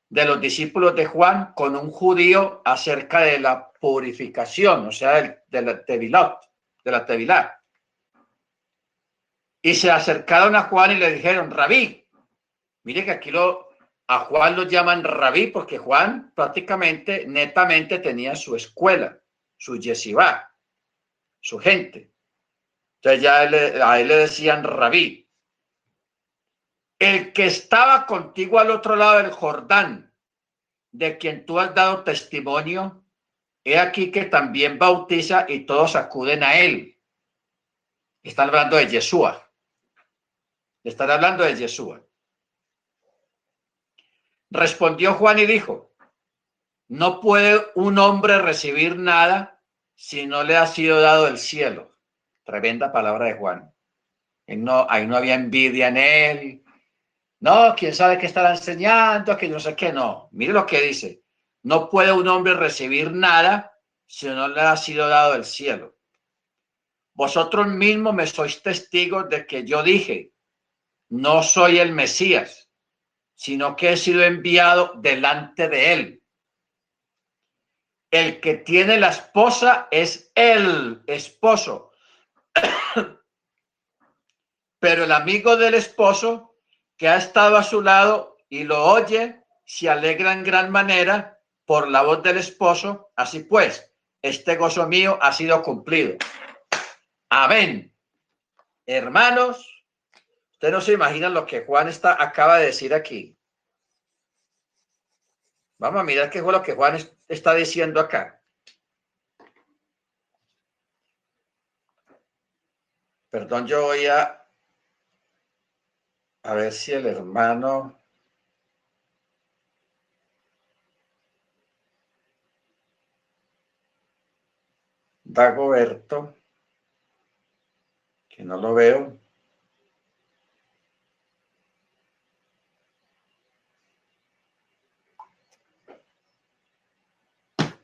de los discípulos de Juan con un judío acerca de la purificación, o sea, de la tevilá. Y se acercaron a Juan y le dijeron, Rabí, mire que aquí a Juan lo llaman Rabí porque Juan prácticamente, netamente tenía su escuela, su yeshivá, su gente. Entonces ya a él le decían Rabí. El que estaba contigo al otro lado del Jordán, de quien tú has dado testimonio, he aquí que también bautiza y todos acuden a él. Están hablando de Yeshua. Están hablando de Yeshua. Respondió Juan y dijo, no puede un hombre recibir nada si no le ha sido dado el cielo. Tremenda palabra de Juan. Ahí no había envidia en él. No, quién sabe qué estará enseñando, que yo no sé qué, no. Mire lo que dice. No puede un hombre recibir nada si no le ha sido dado el cielo. Vosotros mismos me sois testigos de que yo dije, no soy el Mesías, sino que he sido enviado delante de él. El que tiene la esposa es el esposo. Pero el amigo del esposo que ha estado a su lado y lo oye, se alegra en gran manera por la voz del esposo. Así pues, este gozo mío ha sido cumplido. Amén. Hermanos, ustedes no se imaginan lo que Juan acaba de decir aquí. Vamos a mirar qué fue lo que Juan está diciendo acá. Perdón, yo voy a ver si el hermano Dagoberto, que no lo veo.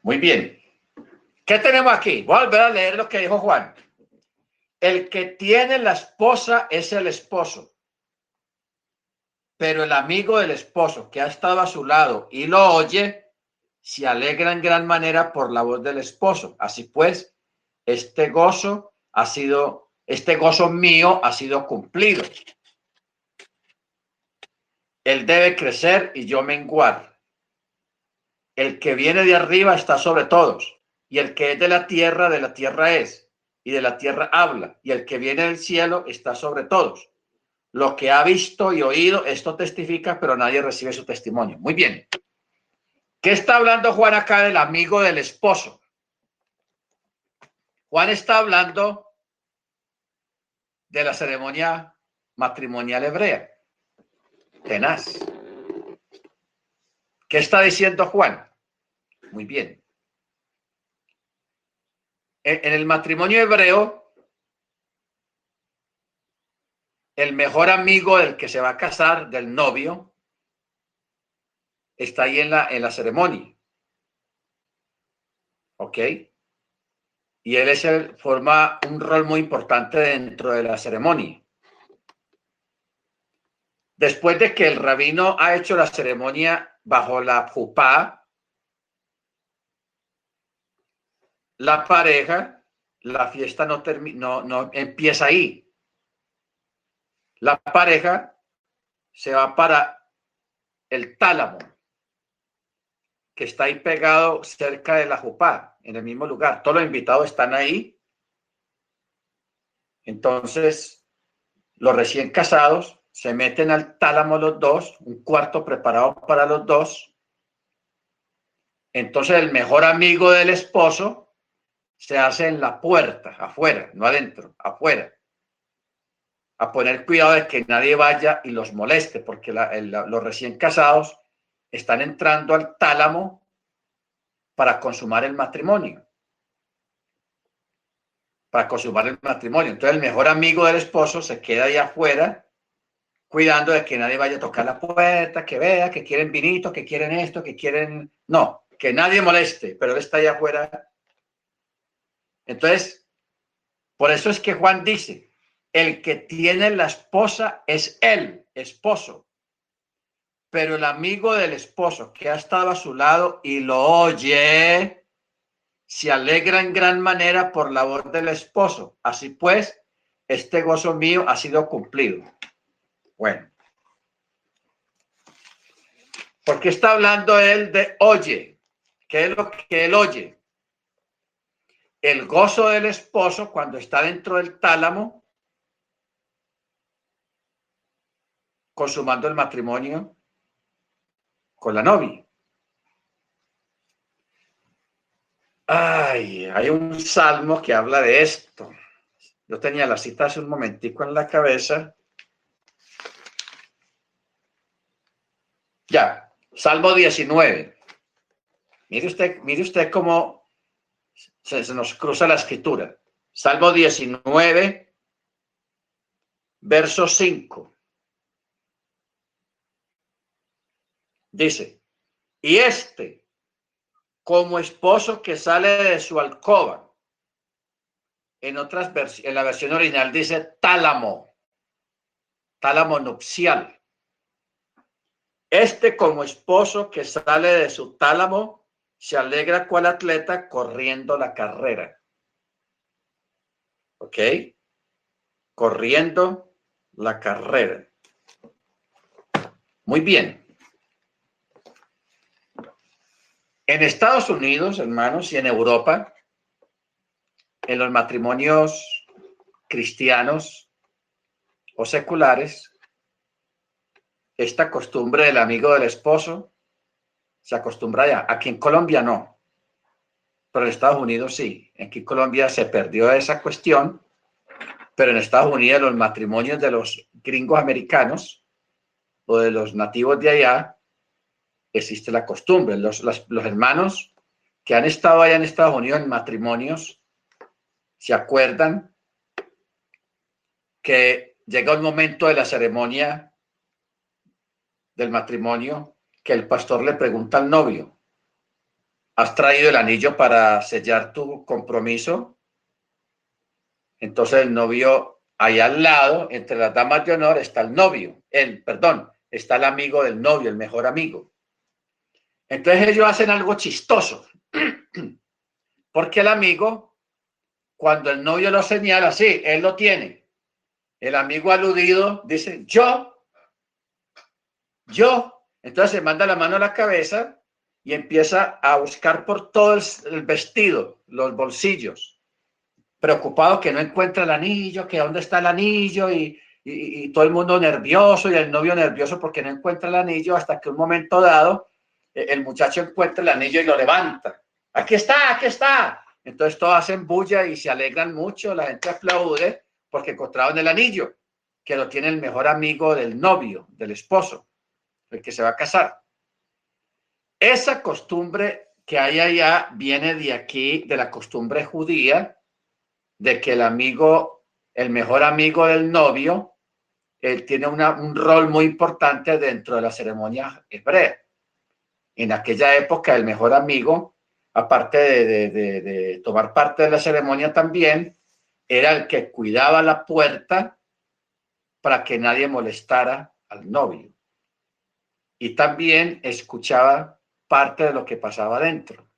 Muy bien. ¿Qué tenemos aquí? Voy a volver a leer lo que dijo Juan. El que tiene la esposa es el esposo, pero el amigo del esposo que ha estado a su lado y lo oye, se alegra en gran manera por la voz del esposo. Así pues, este gozo mío ha sido cumplido. Él debe crecer y yo menguar. El que viene de arriba está sobre todos, y el que es de la tierra es, y de la tierra habla, y el que viene del cielo está sobre todos. Lo que ha visto y oído, esto testifica, pero nadie recibe su testimonio. Muy bien. ¿Qué está hablando Juan acá del amigo del esposo? Juan está hablando de la ceremonia matrimonial hebrea. Tenaz. ¿Qué está diciendo Juan? Muy bien. En el matrimonio hebreo, el mejor amigo del que se va a casar, del novio, está ahí en la ceremonia. ¿Ok? Y él forma un rol muy importante dentro de la ceremonia. Después de que el rabino ha hecho la ceremonia bajo la jupá, la pareja, la fiesta no empieza ahí. La pareja se va para el tálamo, que está ahí pegado cerca de la jupá, en el mismo lugar. Todos los invitados están ahí. Entonces, los recién casados se meten al tálamo los dos, un cuarto preparado para los dos. Entonces el mejor amigo del esposo se hace en la puerta, afuera, no adentro, afuera, a poner cuidado de que nadie vaya y los moleste, porque los recién casados están entrando al tálamo para consumar el matrimonio. Para consumar el matrimonio. Entonces el mejor amigo del esposo se queda ahí afuera cuidando de que nadie vaya a tocar la puerta, que vea que quieren vinito, que quieren esto, que quieren... No, que nadie moleste, pero él está ahí afuera. Entonces, por eso es que Juan dice, el que tiene la esposa es el esposo, pero el amigo del esposo que ha estado a su lado y lo oye, se alegra en gran manera por la voz del esposo. Así pues, este gozo mío ha sido cumplido. Bueno, ¿por qué está hablando él de oye? ¿Qué es lo que él oye? El gozo del esposo cuando está dentro del tálamo, consumando el matrimonio con la novia. Ay, hay un salmo que habla de esto. Yo tenía la cita hace un momentico en la cabeza. Ya, Salmo 19. Mire usted cómo se nos cruza la escritura. Salmo 19, verso 5. Dice, y como esposo que sale de su alcoba. En la versión original dice tálamo nupcial. Como esposo que sale de su tálamo, se alegra cual atleta corriendo la carrera. ¿Ok? Corriendo la carrera. Muy bien. En Estados Unidos, hermanos, y en Europa, en los matrimonios cristianos o seculares, esta costumbre del amigo del esposo se acostumbra ya. Aquí en Colombia no, pero en Estados Unidos sí. Aquí en Colombia se perdió esa cuestión, pero en Estados Unidos los matrimonios de los gringos americanos o de los nativos de allá existe la costumbre. Los hermanos que han estado allá en Estados Unidos en matrimonios se acuerdan que llega un momento de la ceremonia del matrimonio que el pastor le pregunta al novio, ¿has traído el anillo para sellar tu compromiso? Entonces el novio, ahí al lado, entre las damas de honor, está el novio, está el amigo del novio, el mejor amigo. Entonces ellos hacen algo chistoso, porque el amigo, cuando el novio lo señala, sí, él lo tiene. El amigo aludido dice, yo. Entonces se manda la mano a la cabeza y empieza a buscar por todo el vestido, los bolsillos, preocupado que no encuentra el anillo, que dónde está el anillo y todo el mundo nervioso y el novio nervioso porque no encuentra el anillo hasta que un momento dado el muchacho encuentra el anillo y lo levanta. Aquí está, aquí está. Entonces todos hacen bulla y se alegran mucho, la gente aplaude porque encontraron el anillo, que lo tiene el mejor amigo del novio, del esposo, el que se va a casar. Esa costumbre que hay allá viene de aquí, de la costumbre judía, de que el mejor amigo del novio, él tiene un rol muy importante dentro de la ceremonia hebrea. En aquella época, el mejor amigo, aparte de tomar parte de la ceremonia también, era el que cuidaba la puerta para que nadie molestara al novio. Y también escuchaba parte de lo que pasaba dentro.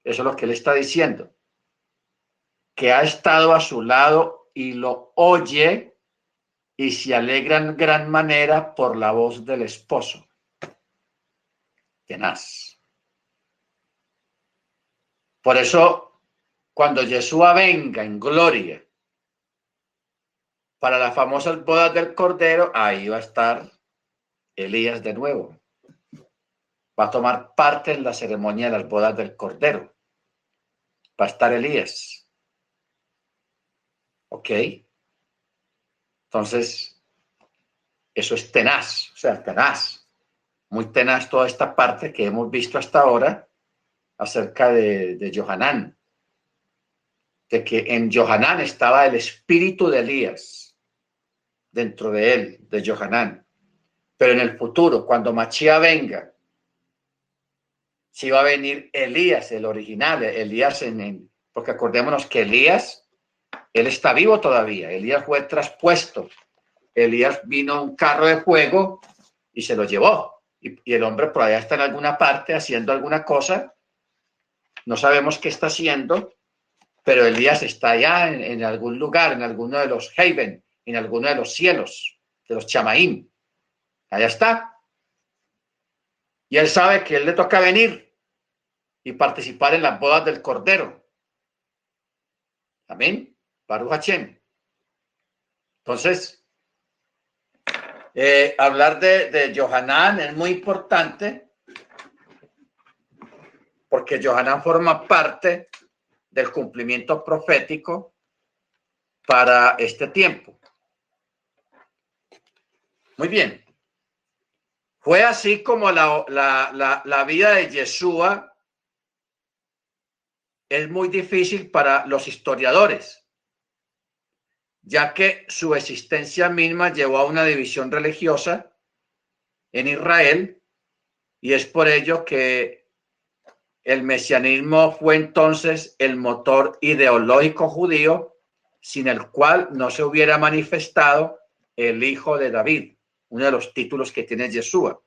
Eso es lo que él está diciendo. Que ha estado a su lado y lo oye y se alegra en gran manera por la voz del esposo. Tenaz. Por eso, cuando Yeshua venga en gloria para las famosas bodas del Cordero, ahí va a estar Elías de nuevo. Va a tomar parte en la ceremonia de las bodas del Cordero. Va a estar Elías. ¿Ok? Entonces, eso es tenaz, o sea, tenaz. Muy tenaz toda esta parte que hemos visto hasta ahora acerca de Johanán. De que en Johanán estaba el espíritu de Elías dentro de él, de Johanán. Pero en el futuro, cuando Mashiach venga, sí va a venir Elías, el original, Elías porque acordémonos que Elías, él está vivo todavía, Elías fue traspuesto, Elías vino un carro de fuego y se lo llevó, y el hombre por allá está en alguna parte haciendo alguna cosa, no sabemos qué está haciendo, pero Elías está allá en algún lugar, en alguno de los Haven, en alguno de los cielos, de los Chamaim, allá está. Y él sabe que él le toca venir y participar en las bodas del Cordero. Amén. Baruch Hashem. Entonces, hablar de Johanán es muy importante porque Johanán forma parte del cumplimiento profético para este tiempo. Muy bien. Fue así como la vida de Yeshua es muy difícil para los historiadores, ya que su existencia misma llevó a una división religiosa en Israel, y es por ello que el mesianismo fue entonces el motor ideológico judío, sin el cual no se hubiera manifestado el Hijo de David, uno de los títulos que tiene Yeshua.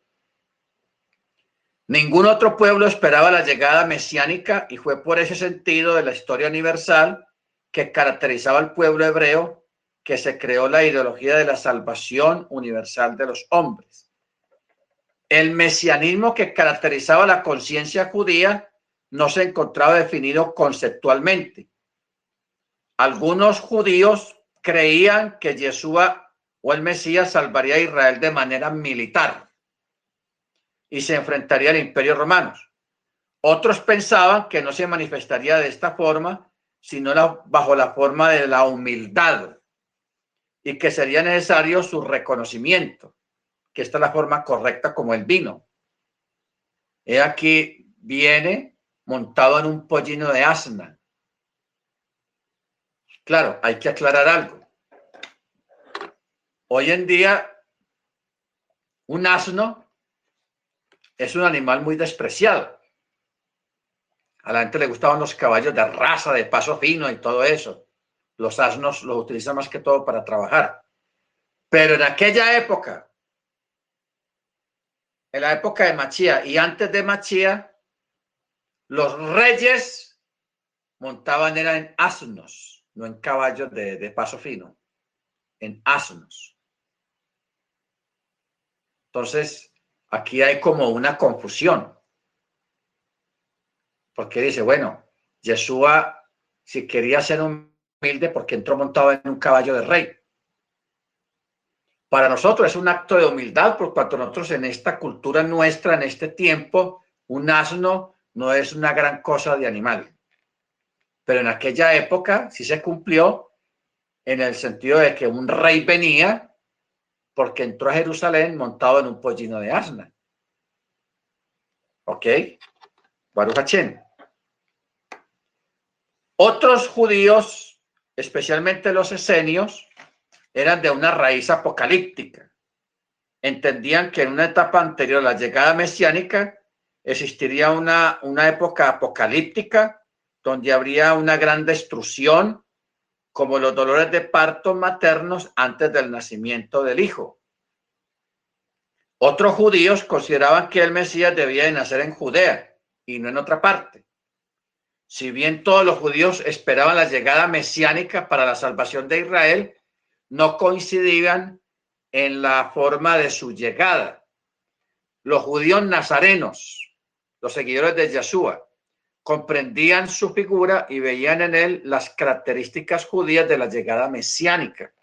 Ningún otro pueblo esperaba la llegada mesiánica, y fue por ese sentido de la historia universal que caracterizaba al pueblo hebreo que se creó la ideología de la salvación universal de los hombres. El mesianismo que caracterizaba la conciencia judía no se encontraba definido conceptualmente. Algunos judíos creían que Yeshua o el Mesías salvaría a Israel de manera militar y se enfrentaría al Imperio Romano. Otros pensaban que no se manifestaría de esta forma, sino bajo la forma de la humildad, y que sería necesario su reconocimiento, que esta es la forma correcta como él vino. He aquí, viene montado en un pollino de asna. Claro, hay que aclarar algo. Hoy en día, un asno es un animal muy despreciado. A la gente le gustaban los caballos de raza, de paso fino y todo eso. Los asnos los utilizan más que todo para trabajar. Pero en aquella época, en la época de Mashiach y antes de Mashiach, los reyes montaban en asnos, no en caballos de paso fino, en asnos. Entonces, aquí hay como una confusión. Porque dice, bueno, Yeshua, si quería ser humilde, porque entró montado en un caballo de rey. Para nosotros es un acto de humildad, por cuanto nosotros en esta cultura nuestra, en este tiempo, un asno no es una gran cosa de animal. Pero en aquella época sí se cumplió en el sentido de que un rey venía porque entró a Jerusalén montado en un pollino de asna. ¿Ok? Baruch Hashem. Otros judíos, especialmente los esenios, eran de una raíz apocalíptica. Entendían que en una etapa anterior a la llegada mesiánica existiría una época apocalíptica donde habría una gran destrucción, como los dolores de parto maternos antes del nacimiento del hijo. Otros judíos consideraban que el Mesías debía de nacer en Judea y no en otra parte. Si bien todos los judíos esperaban la llegada mesiánica para la salvación de Israel, no coincidían en la forma de su llegada. Los judíos nazarenos, los seguidores de Yeshua, comprendían su figura y veían en él las características judías de la llegada mesiánica.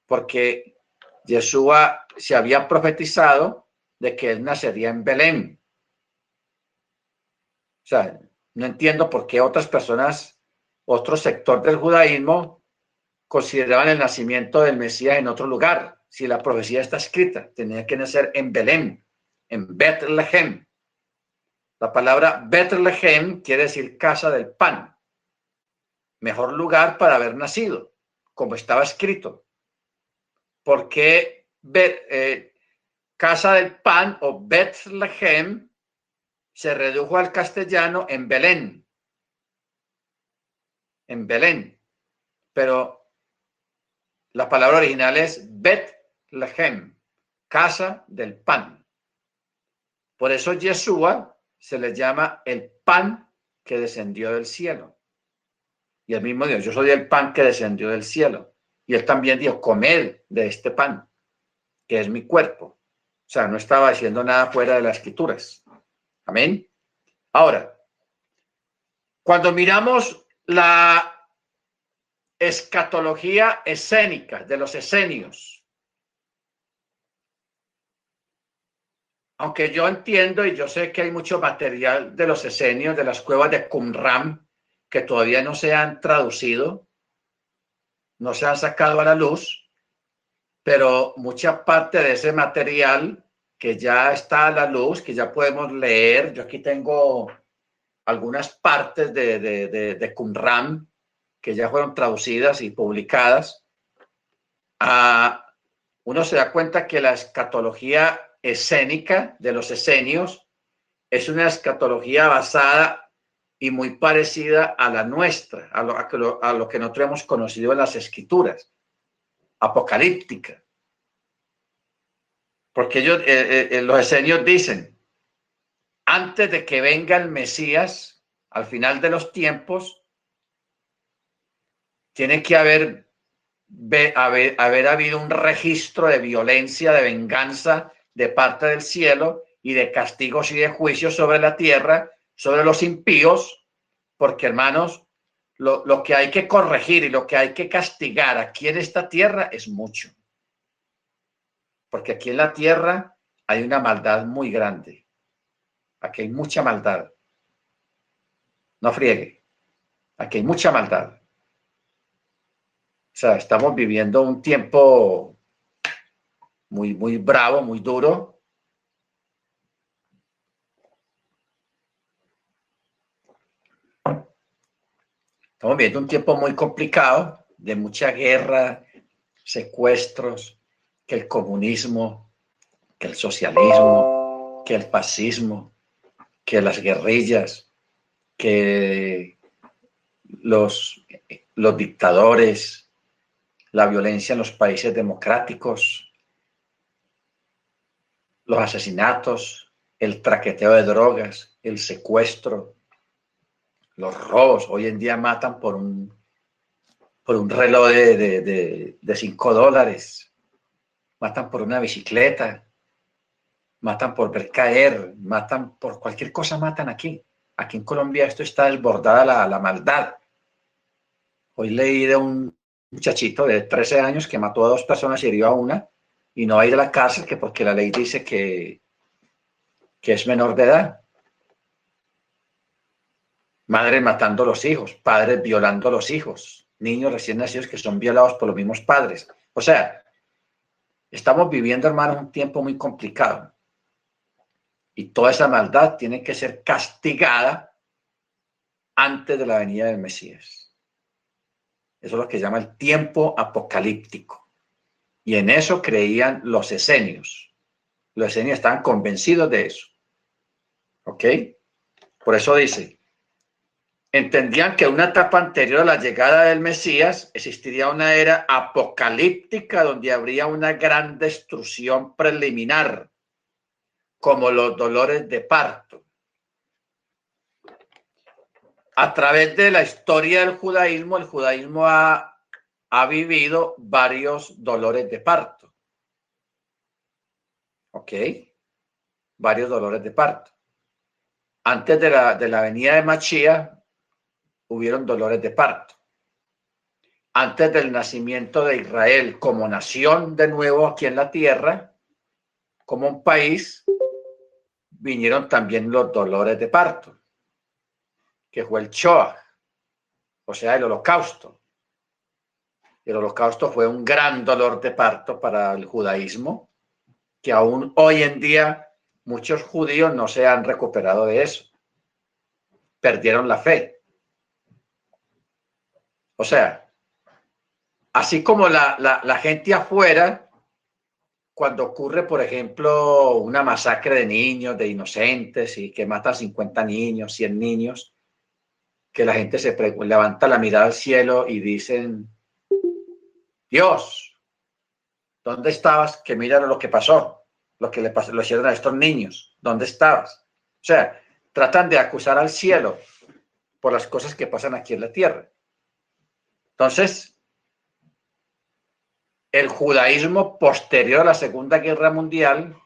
porque Yeshua se había profetizado de que él nacería en Belén. O sea, no entiendo por qué otras personas, otro sector del judaísmo, consideraban el nacimiento del Mesías en otro lugar. Si la profecía está escrita, tenía que nacer en Belén, en Betlehem. La palabra Betlehem quiere decir casa del pan. Mejor lugar para haber nacido, como estaba escrito. ¿Por qué casa del pan o Betlehem se redujo al castellano en Belén? En Belén. Pero la palabra original es Betlehem, casa del pan. Por eso Yeshua se le llama el pan que descendió del cielo. Y el mismo Dios, yo soy el pan que descendió del cielo. Y él también dijo, comed de este pan, que es mi cuerpo. O sea, no estaba diciendo nada fuera de las escrituras. Amén. Ahora, cuando miramos la escatología escénica de los esenios, aunque yo entiendo y yo sé que hay mucho material de los esenios, de las cuevas de Qumran, que todavía no se han traducido, no se han sacado a la luz, pero mucha parte de ese material que ya está a la luz, que ya podemos leer, yo aquí tengo algunas partes de Qumran que ya fueron traducidas y publicadas, uno se da cuenta que la escatología escénica de los esenios es una escatología basada y muy parecida a la nuestra, a lo que nosotros hemos conocido en las escrituras, apocalíptica. Porque ellos, los esenios dicen, antes de que venga el Mesías, al final de los tiempos, tiene que haber habido un registro de violencia, de venganza de parte del cielo y de castigos y de juicios sobre la tierra, sobre los impíos, porque hermanos, lo que hay que corregir y lo que hay que castigar aquí en esta tierra es mucho. Porque aquí en la tierra hay una maldad muy grande. Aquí hay mucha maldad. No friegue. Aquí hay mucha maldad. O sea, estamos viviendo un tiempo muy, muy bravo, muy duro. Estamos viviendo un tiempo muy complicado, de mucha guerra, secuestros, que el comunismo, que el socialismo, que el fascismo, que las guerrillas, que los dictadores, la violencia en los países democráticos, los asesinatos, el traqueteo de drogas, el secuestro, los robos. Hoy en día matan por un reloj de $5, matan por una bicicleta, matan por ver caer, matan por cualquier cosa, matan aquí. Aquí en Colombia esto está desbordada la maldad. Hoy leí de un muchachito de 13 años que mató a 2 personas y hirió a una y no va a ir a la cárcel que porque la ley dice que es menor de edad. Madres matando a los hijos, padres violando a los hijos, niños recién nacidos que son violados por los mismos padres. O sea, estamos viviendo, hermanos, un tiempo muy complicado. Y toda esa maldad tiene que ser castigada antes de la venida del Mesías. Eso es lo que se llama el tiempo apocalíptico. Y en eso creían los esenios. Los esenios estaban convencidos de eso. ¿Ok? Por eso dice, entendían que en una etapa anterior a la llegada del Mesías existiría una era apocalíptica donde habría una gran destrucción preliminar, como los dolores de parto. A través de la historia del judaísmo, el judaísmo ha vivido varios dolores de parto. ¿Ok? Varios dolores de parto. Antes de la venida de Mashiach, hubieron dolores de parto. antes del nacimiento de Israel como nación de nuevo aquí en la tierra, como un país, vinieron también los dolores de parto, que fue el Shoah, o sea, el holocausto. El holocausto fue un gran dolor de parto para el judaísmo, que aún hoy en día muchos judíos no se han recuperado de eso. Perdieron la fe. O sea, así como la gente afuera, cuando ocurre, por ejemplo, una masacre de niños, de inocentes, y que matan 50 niños, 100 niños, que la gente se levanta la mirada al cielo y dicen, Dios, ¿dónde estabas? Que mira lo que pasó, lo que le pasó, lo hicieron a estos niños. ¿Dónde estabas? O sea, tratan de acusar al cielo por las cosas que pasan aquí en la tierra. Entonces, el judaísmo posterior a la Segunda Guerra Mundial,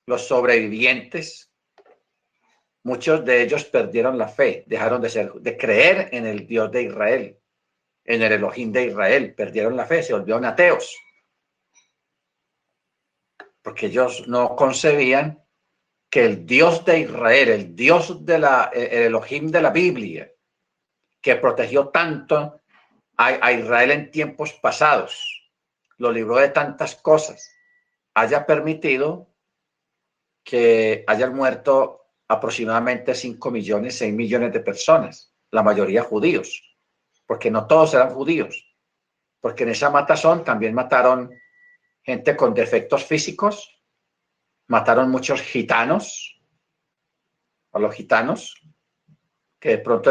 los sobrevivientes, muchos de ellos perdieron la fe, dejaron de creer en el Dios de Israel, en el Elohim de Israel, perdieron la fe, se volvieron ateos, porque ellos no concebían que el Dios de Israel, el Dios de el Elohim de la Biblia, que protegió tanto a Israel en tiempos pasados, lo libró de tantas cosas, haya permitido que hayan muerto aproximadamente 5 millones, 6 millones de personas, la mayoría judíos, porque no todos eran judíos, porque en esa matazón también mataron gente con defectos físicos, mataron muchos gitanos, a los gitanos, que de pronto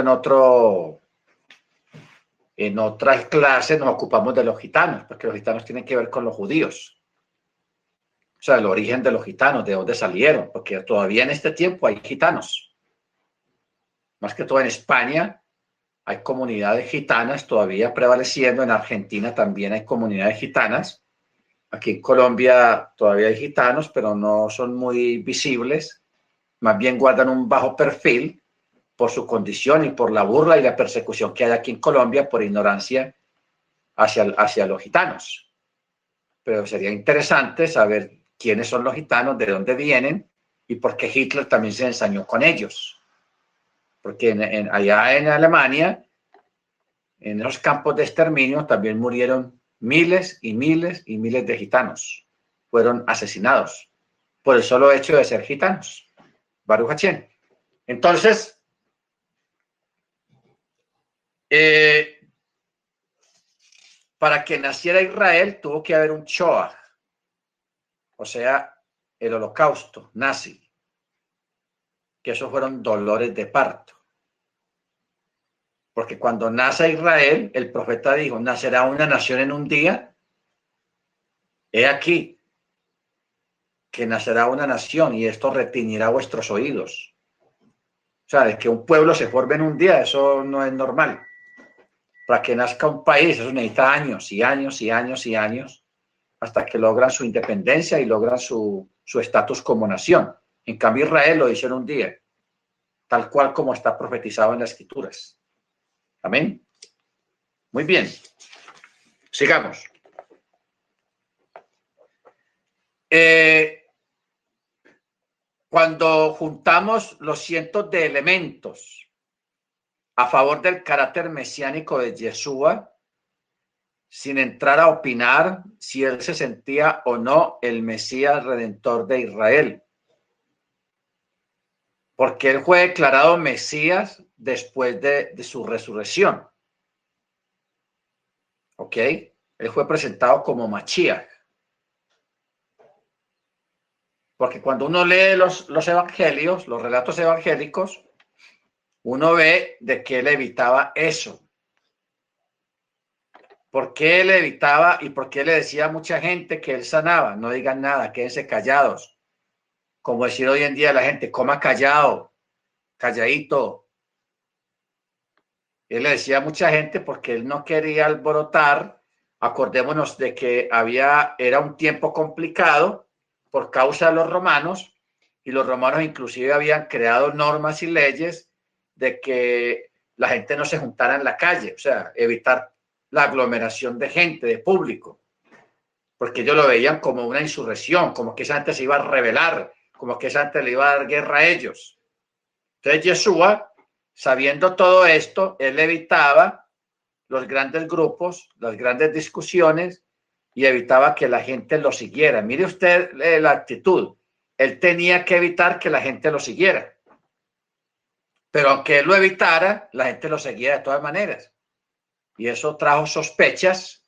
en otras clases nos ocupamos de los gitanos, porque los gitanos tienen que ver con los judíos. O sea, el origen de los gitanos, de dónde salieron, porque todavía en este tiempo hay gitanos. Más que todo en España hay comunidades gitanas todavía prevaleciendo, en Argentina también hay comunidades gitanas. Aquí en Colombia todavía hay gitanos, pero no son muy visibles, más bien guardan un bajo perfil por su condición y por la burla y la persecución que hay aquí en Colombia por ignorancia hacia los gitanos. Pero sería interesante saber quiénes son los gitanos, de dónde vienen y por qué Hitler también se ensañó con ellos. Porque allá en Alemania, en esos campos de exterminio, también murieron miles y miles y miles de gitanos. Fueron asesinados por el solo hecho de ser gitanos. Baruch Hachén. Entonces, para que naciera Israel tuvo que haber un Shoah, o sea, el holocausto nazi, que esos fueron dolores de parto. Porque cuando nace Israel, el profeta dijo, nacerá una nación en un día. He aquí que nacerá una nación y esto retiñirá vuestros oídos. O sea, de que un pueblo se forme en un día, eso no es normal. Para que nazca un país, eso necesita años y años y años y años hasta que logran su independencia y logran su estatus como nación. En cambio, Israel lo hizo en un día, tal cual como está profetizado en las Escrituras. Amén. Muy bien. Sigamos. Cuando juntamos los cientos de elementos a favor del carácter mesiánico de Yeshua, sin entrar a opinar si él se sentía o no el Mesías Redentor de Israel, porque él fue declarado Mesías después de su resurrección. ¿Ok? Él fue presentado como Mashiach. Porque cuando uno lee los evangelios, los relatos evangélicos, uno ve de que él evitaba eso. ¿Por qué él evitaba y por qué le decía a mucha gente que él sanaba? No digan nada, quédense callados. Como decir hoy en día a la gente, coma callado, calladito. Él le decía a mucha gente porque él no quería alborotar. Acordémonos de que era un tiempo complicado por causa de los romanos, y los romanos inclusive habían creado normas y leyes de que la gente no se juntara en la calle, o sea, evitar la aglomeración de gente, de público, porque ellos lo veían como una insurrección, como que esa gente se iba a rebelar, como que esa gente le iba a dar guerra a ellos. Entonces Yeshua, sabiendo todo esto, él evitaba los grandes grupos, las grandes discusiones, y evitaba que la gente lo siguiera. Mire usted la actitud. Él tenía que evitar que la gente lo siguiera. Pero aunque él lo evitara, la gente lo seguía de todas maneras. Y eso trajo sospechas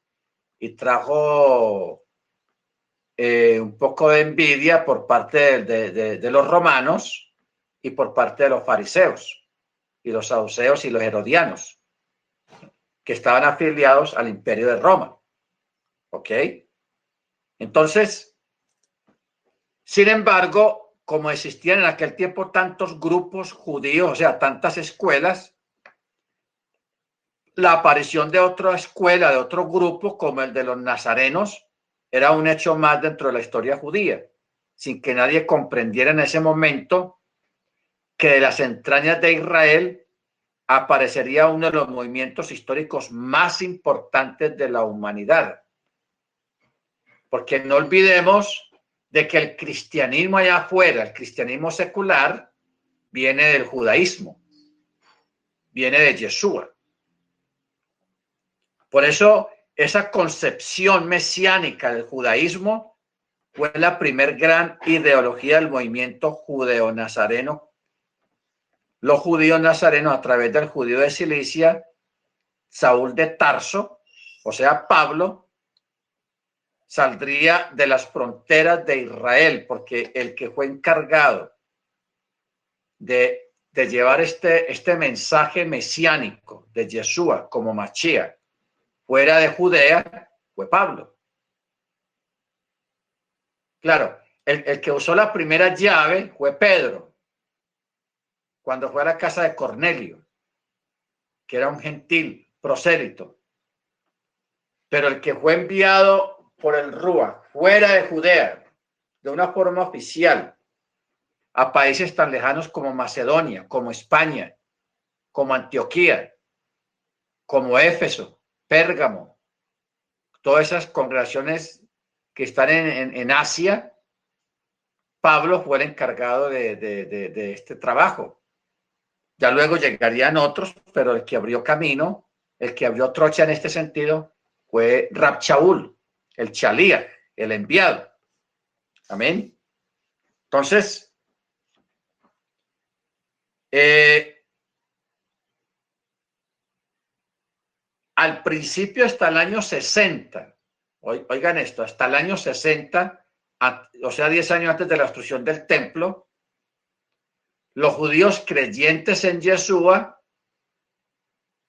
y trajo un poco de envidia por parte de los romanos y por parte de los fariseos y los saduceos y los herodianos, que estaban afiliados al imperio de Roma. ¿Ok? Entonces, sin embargo, como existían en aquel tiempo tantos grupos judíos, o sea, tantas escuelas, la aparición de otra escuela, de otro grupo, como el de los nazarenos, era un hecho más dentro de la historia judía, sin que nadie comprendiera en ese momento que de las entrañas de Israel aparecería uno de los movimientos históricos más importantes de la humanidad. Porque no olvidemos de que el cristianismo allá afuera, el cristianismo secular, viene del judaísmo, viene de Yeshua. Por eso, esa concepción mesiánica del judaísmo fue la primer gran ideología del movimiento judeo-nazareno. Los judíos nazarenos, a través del judío de Cilicia, Saúl de Tarso, o sea, Pablo, saldría de las fronteras de Israel, porque el que fue encargado de llevar este mensaje mesiánico de Yeshua como Mashiach fuera de Judea fue Pablo. Claro, el que usó la primera llave fue Pedro, cuando fue a la casa de Cornelio, que era un gentil prosélito. Pero el que fue enviado por el Rúa fuera de Judea, de una forma oficial, a países tan lejanos como Macedonia, como España, como Antioquía, como Éfeso, Pérgamo, todas esas congregaciones que están en Asia, Pablo fue el encargado de este trabajo. Ya luego llegarían otros, pero el que abrió camino, el que abrió trocha en este sentido, fue Rab Shaul, el Chalía, el enviado. Amén. Entonces, al principio, hasta el año 60, oigan esto, hasta el año 60, o sea, 10 años antes de la destrucción del templo, los judíos creyentes en Yeshua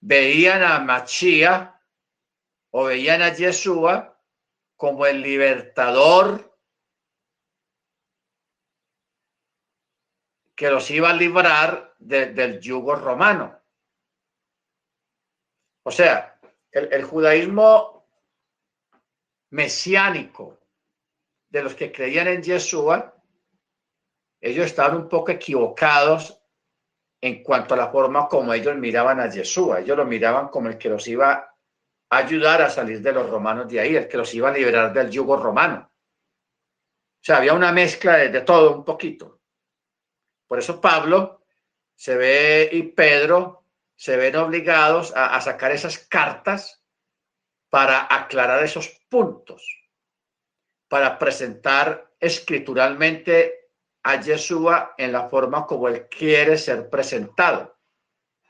veían a Mashiach o veían a Yeshua como el libertador que los iba a librar del yugo romano. O sea, el judaísmo mesiánico de los que creían en Yeshua, ellos estaban un poco equivocados en cuanto a la forma como ellos miraban a Yeshua. Ellos lo miraban como el que los iba a ayudar a salir de los romanos de ahí, el que los iba a liberar del yugo romano. O sea, había una mezcla de todo un poquito. Por eso Pablo se ve y Pedro se ven obligados a sacar esas cartas para aclarar esos puntos, para presentar escrituralmente a Yeshua en la forma como él quiere ser presentado,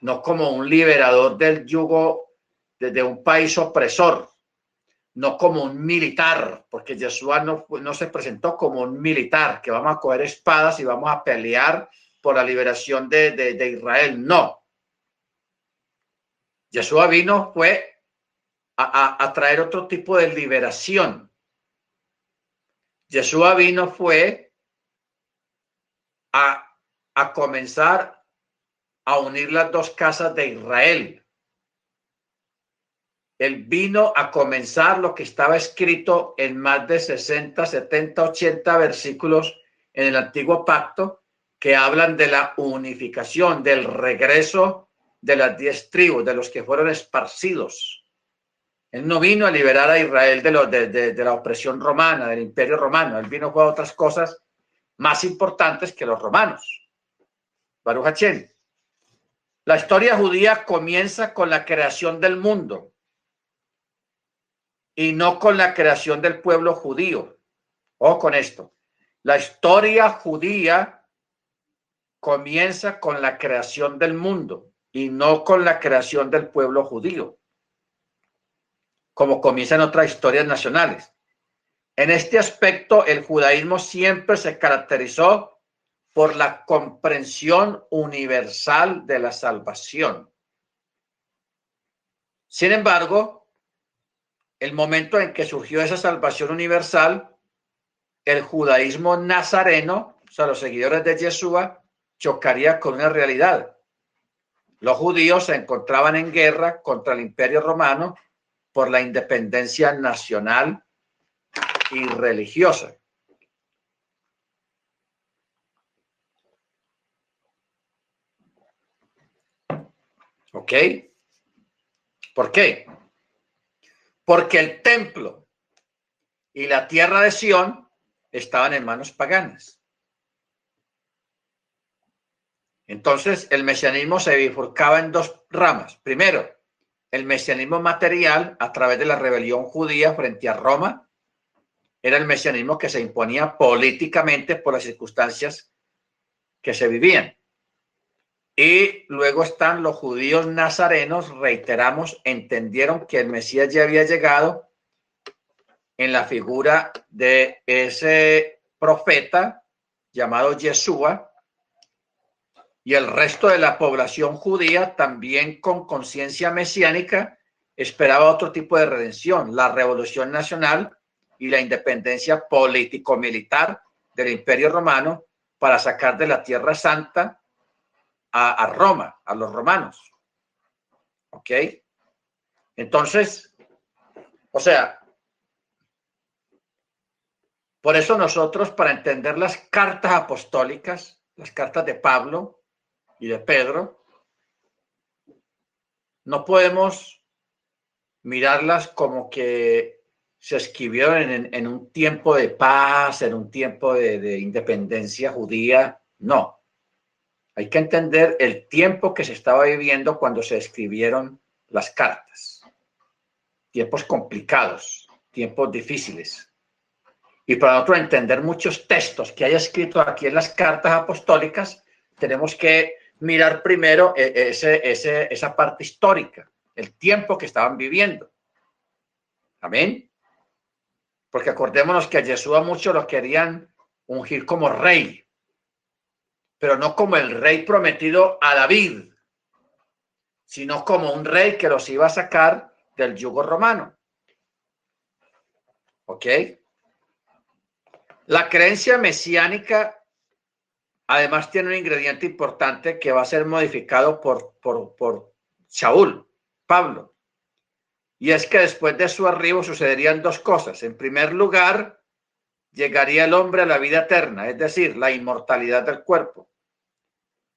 no como un liberador del yugo de un país opresor, no como un militar, porque Yeshua no se presentó como un militar, que vamos a coger espadas y vamos a pelear por la liberación de Israel. No. Yeshua vino fue a traer otro tipo de liberación. Yeshua vino fue a comenzar a unir las dos casas de Israel. Él vino a comenzar lo que estaba escrito en más de 60, 70, 80 versículos en el Antiguo Pacto que hablan de la unificación, del regreso de las 10 tribus, de los que fueron esparcidos. Él no vino a liberar a Israel de la opresión romana, del imperio romano. Él vino a otras cosas más importantes que los romanos. Baruch Hashem. La historia judía comienza con la creación del mundo y no con la creación del pueblo judío. Ojo con esto. La historia judía comienza con la creación del mundo y no con la creación del pueblo judío, como comienzan otras historias nacionales. En este aspecto, el judaísmo siempre se caracterizó por la comprensión universal de la salvación. Sin embargo, el momento en que surgió esa salvación universal, el judaísmo nazareno, o sea, los seguidores de Yeshua, chocaría con una realidad. Los judíos se encontraban en guerra contra el Imperio Romano por la independencia nacional y religiosa. ¿Ok? ¿Por qué? Porque el templo y la tierra de Sión estaban en manos paganas. Entonces, el mesianismo se bifurcaba en dos ramas. Primero, el mesianismo material a través de la rebelión judía frente a Roma. Era el mesianismo que se imponía políticamente por las circunstancias que se vivían. Y luego están los judíos nazarenos, reiteramos, entendieron que el Mesías ya había llegado en la figura de ese profeta llamado Yeshua, y el resto de la población judía, también con conciencia mesiánica, esperaba otro tipo de redención, la revolución nacional y la independencia político-militar del Imperio Romano para sacar de la Tierra Santa a Roma, a los romanos. ¿Ok? Entonces, o sea, por eso nosotros, para entender las cartas apostólicas, las cartas de Pablo y de Pedro, no podemos mirarlas como que se escribieron en un tiempo de paz, en un tiempo de independencia judía. No. Hay que entender el tiempo que se estaba viviendo cuando se escribieron las cartas. Tiempos complicados, tiempos difíciles. Y para nosotros entender muchos textos que haya escrito aquí en las cartas apostólicas, tenemos que mirar primero esa parte histórica, el tiempo que estaban viviendo. Amén. Porque acordémonos que a Yeshua muchos lo querían ungir como rey, pero no como el rey prometido a David, sino como un rey que los iba a sacar del yugo romano. ¿Ok? La creencia mesiánica además tiene un ingrediente importante que va a ser modificado por Saúl, Pablo. Y es que después de su arribo sucederían dos cosas. En primer lugar, llegaría el hombre a la vida eterna, es decir, la inmortalidad del cuerpo.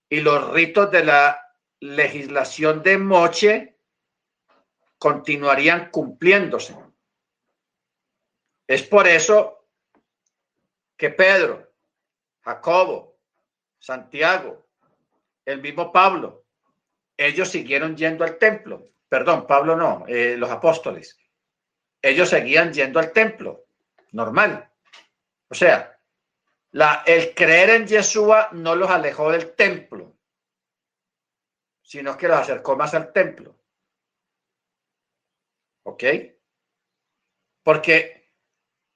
Y los ritos de la legislación de Moche continuarían cumpliéndose. Es por eso que Pedro, Jacobo, Santiago, el mismo Pablo, ellos siguieron yendo al templo. Perdón, Pablo no, los apóstoles. Ellos seguían yendo al templo, normal. O sea, el creer en Yeshua no los alejó del templo, sino que los acercó más al templo. ¿Ok? Porque,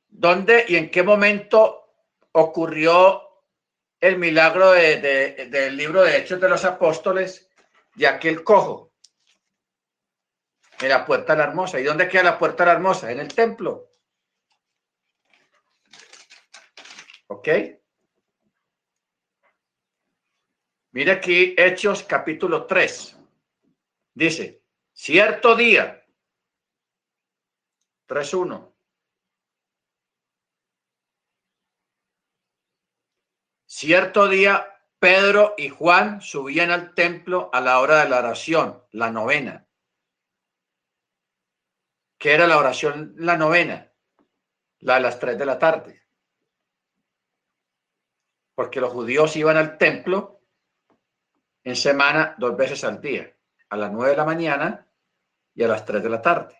¿dónde y en qué momento ocurrió el milagro del libro de Hechos de los Apóstoles de aquel cojo? En la Puerta de la Hermosa. ¿Y dónde queda la Puerta de la Hermosa? En el templo. ¿Ok? Mira aquí Hechos capítulo 3. Dice, cierto día, 3:1. Cierto día, Pedro y Juan subían al templo a la hora de la oración, la novena. que era la oración, la novena, la de las 3 de la tarde. Porque los judíos iban al templo en semana 2 veces al día, a las 9 de la mañana y a las 3 de la tarde.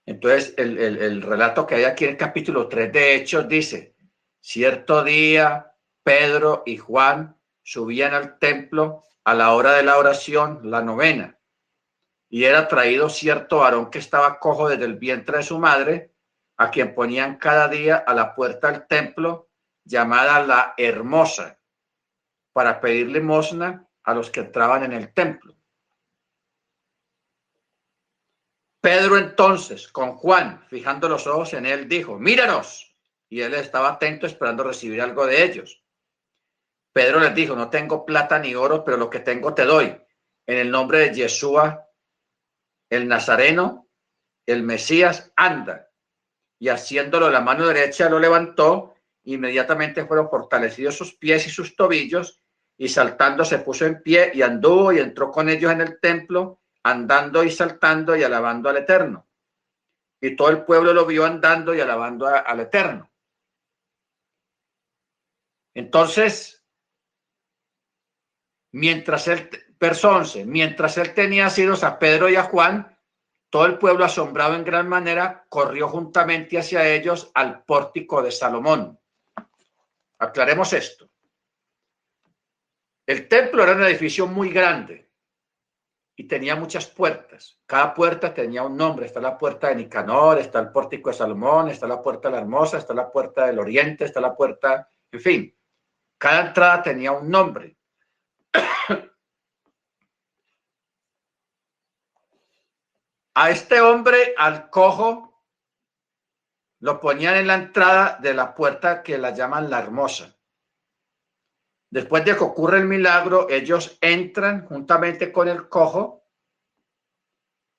Entonces, el relato que hay aquí en el capítulo 3 de Hechos dice, cierto día Pedro y Juan subían al templo a la hora de la oración, la novena, y era traído cierto varón que estaba cojo desde el vientre de su madre, a quien ponían cada día a la puerta del templo, llamada la Hermosa, para pedir limosna a los que entraban en el templo. Pedro entonces, con Juan, fijando los ojos en él, dijo, míranos. Y él estaba atento esperando recibir algo de ellos. Pedro les dijo, no tengo plata ni oro, pero lo que tengo te doy. En el nombre de Yeshua, el Nazareno, el Mesías, anda. Y haciéndolo la mano derecha, lo levantó. Inmediatamente fueron fortalecidos sus pies y sus tobillos, y saltando se puso en pie y anduvo y entró con ellos en el templo, andando y saltando y alabando al Eterno. Y todo el pueblo lo vio andando y alabando al Eterno. Entonces, verso 11, mientras él tenía asidos a Pedro y a Juan, todo el pueblo, asombrado en gran manera, corrió juntamente hacia ellos al pórtico de Salomón. Aclaremos esto. El templo era un edificio muy grande y tenía muchas puertas. Cada puerta tenía un nombre. Está la puerta de Nicanor, está el pórtico de Salomón, está la puerta de la Hermosa, está la puerta del Oriente, está la puerta, en fin. Cada entrada tenía un nombre. A este hombre, al cojo, lo ponían en la entrada de la puerta que la llaman la Hermosa. Después de que ocurre el milagro, ellos entran juntamente con el cojo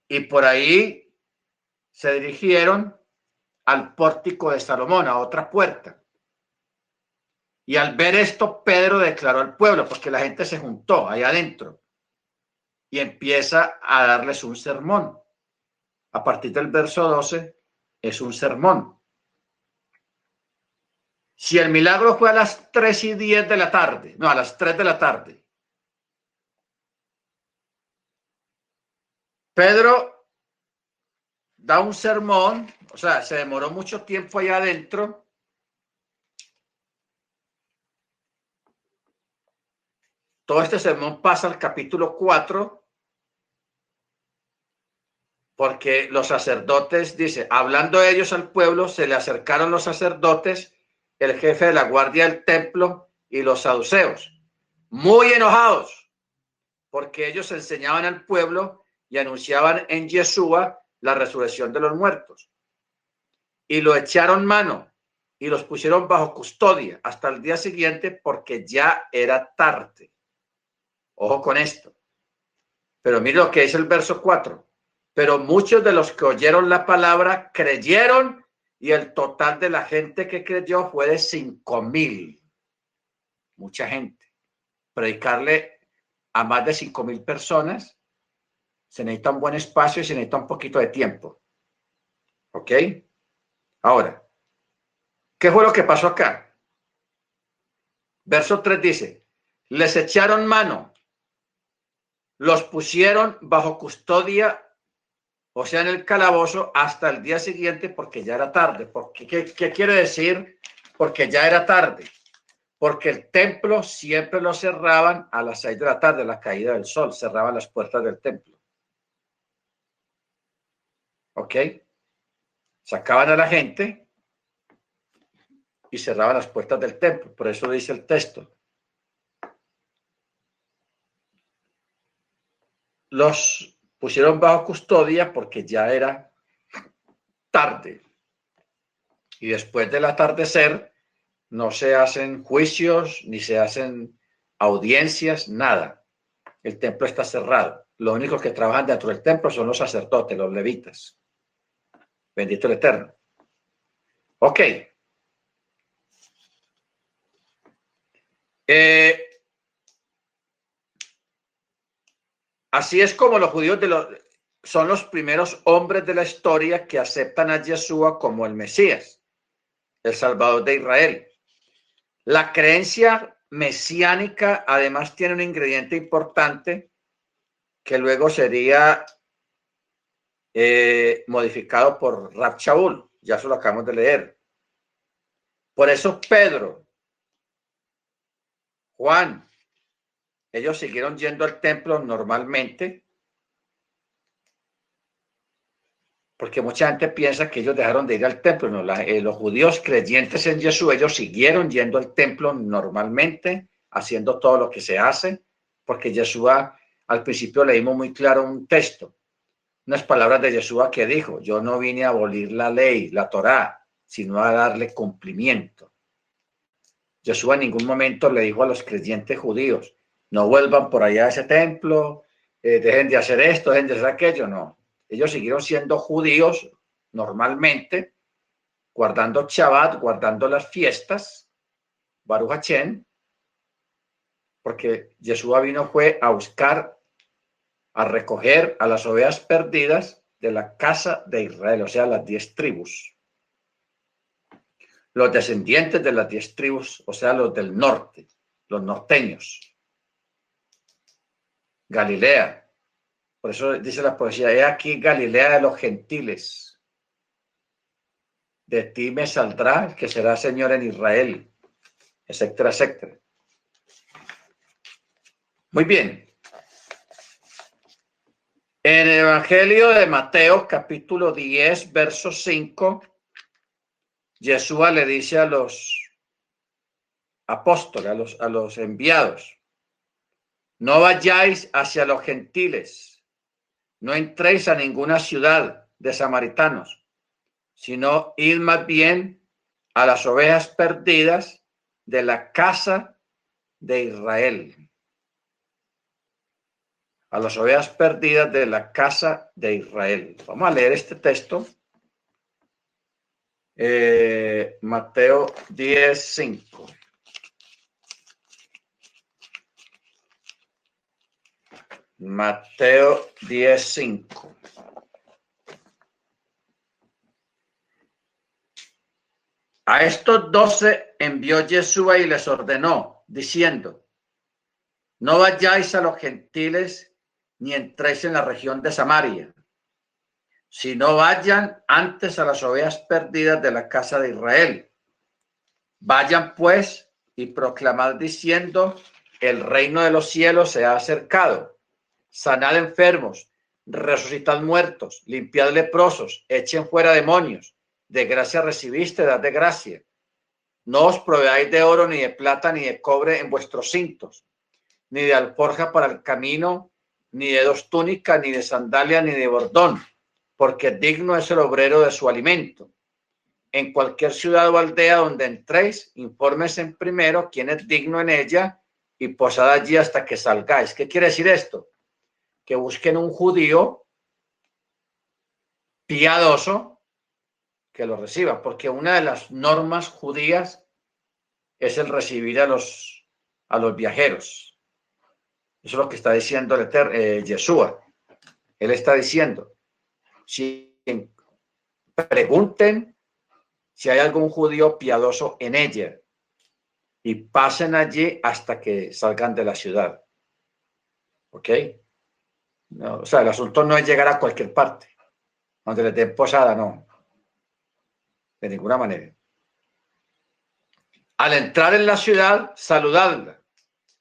y por ahí se dirigieron al pórtico de Salomón, a otra puerta. Y al ver esto, Pedro declaró al pueblo, porque la gente se juntó ahí adentro y empieza a darles un sermón. A partir del verso 12 es un sermón. Si el milagro fue a las 3:10 de la tarde, no, a las 3 de la tarde, Pedro da un sermón, o sea, se demoró mucho tiempo allá adentro. Todo este sermón pasa al capítulo 4, porque los sacerdotes, dice, hablando ellos al pueblo, se le acercaron los sacerdotes, el jefe de la guardia del templo y los saduceos, muy enojados, porque ellos enseñaban al pueblo y anunciaban en Yeshua la resurrección de los muertos. Y lo echaron mano y los pusieron bajo custodia hasta el día siguiente, porque ya era tarde. Ojo con esto. Pero mire lo que dice el verso 4. Pero muchos de los que oyeron la palabra creyeron, y el total de la gente que creyó fue de 5,000. Mucha gente. Predicarle a más de 5,000 personas se necesita un buen espacio y se necesita un poquito de tiempo. ¿Ok? Ahora, ¿qué fue lo que pasó acá? Verso 3 dice, les echaron mano, los pusieron bajo custodia, o sea, en el calabozo, hasta el día siguiente, porque ya era tarde. ¿Qué quiere decir? Porque ya era tarde. Porque el templo siempre lo cerraban a las 6 de la tarde, la caída del sol, cerraban las puertas del templo. ¿Ok? Sacaban a la gente y cerraban las puertas del templo. Por eso dice el texto. Los pusieron bajo custodia porque ya era tarde. Y después del atardecer no se hacen juicios ni se hacen audiencias, nada. El templo está cerrado. Los únicos que trabajan dentro del templo son los sacerdotes, los levitas. Bendito el Eterno. Ok. Así es como los judíos son los primeros hombres de la historia que aceptan a Yeshua como el Mesías, el Salvador de Israel. La creencia mesiánica además tiene un ingrediente importante que luego sería modificado por Rab Shaul. Ya eso lo acabamos de leer. Por eso Pedro, Juan, ellos siguieron yendo al templo normalmente, porque mucha gente piensa que ellos dejaron de ir al templo. No, los judíos creyentes en Jesús, ellos siguieron yendo al templo normalmente, haciendo todo lo que se hace, porque Yeshua, al principio leímos muy claro un texto, unas palabras de Yeshua que dijo: yo no vine a abolir la ley, la Torá, sino a darle cumplimiento. Yeshua en ningún momento le dijo a los creyentes judíos: no vuelvan por allá a ese templo, dejen de hacer esto, dejen de hacer aquello. No, ellos siguieron siendo judíos normalmente, guardando Shabbat, guardando las fiestas, Baruch Hashem, porque Yeshua fue a buscar, a recoger a las ovejas perdidas de la casa de Israel, o sea, las 10 tribus. Los descendientes de las 10 tribus, o sea, los del norte, los norteños. Galilea. Por eso dice la poesía: he aquí Galilea de los gentiles. De ti me saldrá el que será Señor en Israel, etcétera, etcétera. Muy bien. En el Evangelio de Mateo, capítulo 10, verso 5, Yeshua le dice a los apóstoles, a los enviados: no vayáis hacia los gentiles, no entréis a ninguna ciudad de samaritanos, sino id más bien a las ovejas perdidas de la casa de Israel. A las ovejas perdidas de la casa de Israel. Vamos a leer este texto. Mateo 10:5. Mateo 10:5. A estos 12 envió Yeshua y les ordenó, diciendo: no vayáis a los gentiles ni entréis en la región de Samaria, sino vayan antes a las ovejas perdidas de la casa de Israel. Vayan pues y proclamad diciendo: el reino de los cielos se ha acercado. Sanad enfermos, resucitad muertos, limpiad leprosos, echen fuera demonios. De gracia recibiste, dad de gracia. No os proveáis de oro, ni de plata, ni de cobre en vuestros cintos, ni de alforja para el camino, ni de 2 túnicas, ni de sandalia, ni de bordón, porque digno es el obrero de su alimento. En cualquier ciudad o aldea donde entréis, infórmense primero quién es digno en ella y posad allí hasta que salgáis. ¿Qué quiere decir esto? Que busquen un judío piadoso que lo reciba, porque una de las normas judías es el recibir a los viajeros. Eso es lo que está diciendo Yeshua. Él está diciendo: si pregunten si hay algún judío piadoso en ella y pasen allí hasta que salgan de la ciudad. ¿Ok? No, o sea, el asunto no es llegar a cualquier parte donde les den posada, no. De ninguna manera. Al entrar en la ciudad, saludadla.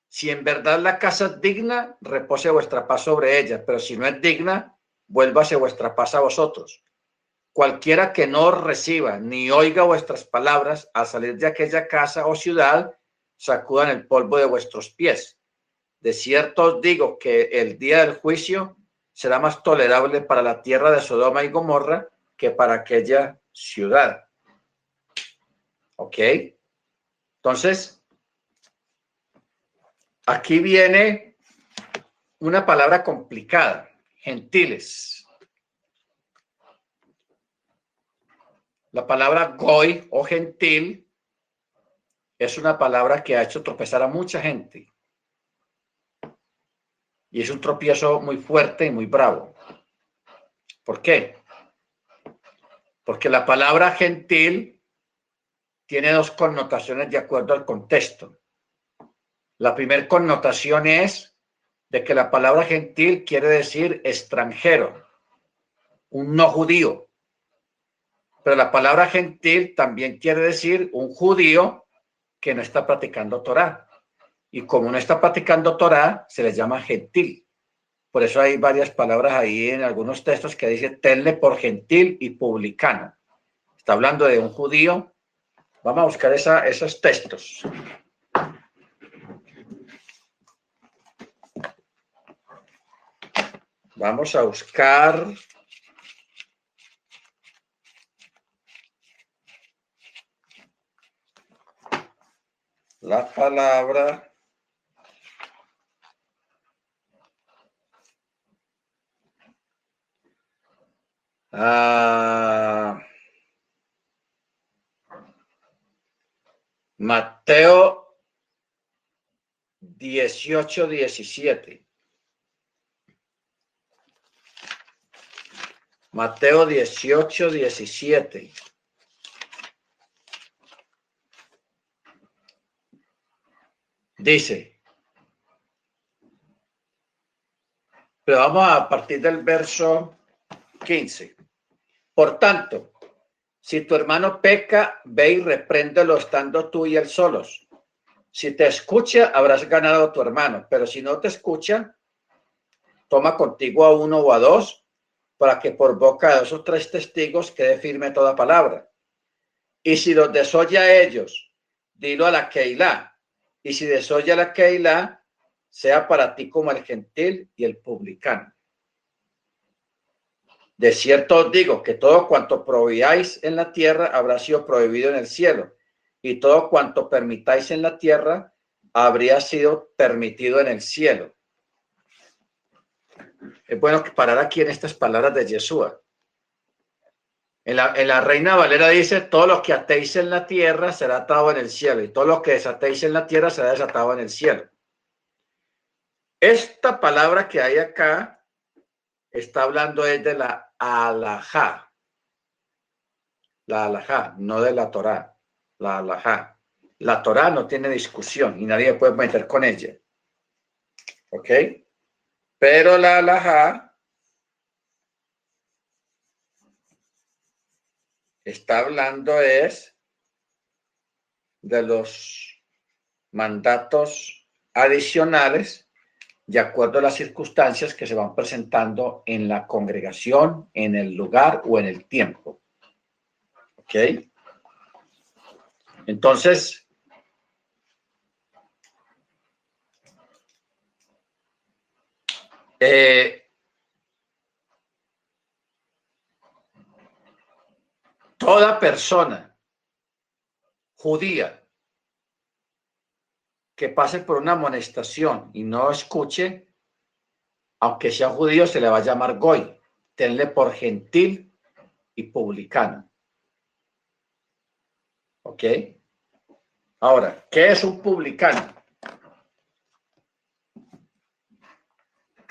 Si en verdad la casa es digna, repose vuestra paz sobre ella, pero si no es digna, vuélvase vuestra paz a vosotros. Cualquiera que no os reciba ni oiga vuestras palabras, al salir de aquella casa o ciudad, sacudan el polvo de vuestros pies. De cierto os digo que el día del juicio será más tolerable para la tierra de Sodoma y Gomorra que para aquella ciudad. ¿Ok? Entonces, aquí viene una palabra complicada: gentiles. La palabra goy o gentil es una palabra que ha hecho tropezar a mucha gente. Y es un tropiezo muy fuerte y muy bravo. ¿Por qué? Porque la palabra gentil tiene dos connotaciones de acuerdo al contexto. La primera connotación es de que la palabra gentil quiere decir extranjero, un no judío. Pero la palabra gentil también quiere decir un judío que no está practicando Torá. Y como no está practicando Torá, se les llama gentil. Por eso hay varias palabras ahí en algunos textos que dice tenle por gentil y publicano. Está hablando de un judío. Vamos a buscar esos textos. Vamos a buscar la palabra Mateo 18:17. Mateo 18:17. Dice, pero vamos a partir del verso 15. Por tanto, si tu hermano peca, ve y repréndelo estando tú y él solos. Si te escucha, habrás ganado a tu hermano, pero si no te escucha, toma contigo a uno o a dos, para que por boca de 2 o 3 testigos quede firme toda palabra. Y si los desoye a ellos, dilo a la Keilah. Y si desoye a la Keilah, sea para ti como el gentil y el publicano. De cierto os digo que todo cuanto prohibáis en la tierra habrá sido prohibido en el cielo, y todo cuanto permitáis en la tierra habría sido permitido en el cielo. Es bueno parar aquí en estas palabras de Yeshua. En la Reina Valera dice, todo lo que atéis en la tierra será atado en el cielo, y todo lo que desatéis en la tierra será desatado en el cielo. Esta palabra que hay acá está hablando es de la alajá. La alajá, no de la Torá. La alajá. La Torá no tiene discusión y nadie puede meter con ella. ¿Ok? Pero la alajá está hablando es de los mandatos adicionales de acuerdo a las circunstancias que se van presentando en la congregación, en el lugar o en el tiempo. ¿Ok? Entonces, toda persona judía que pase por una amonestación y no escuche, aunque sea judío, se le va a llamar goy. Tenle por gentil y publicano. ¿Ok? Ahora, ¿qué es un publicano?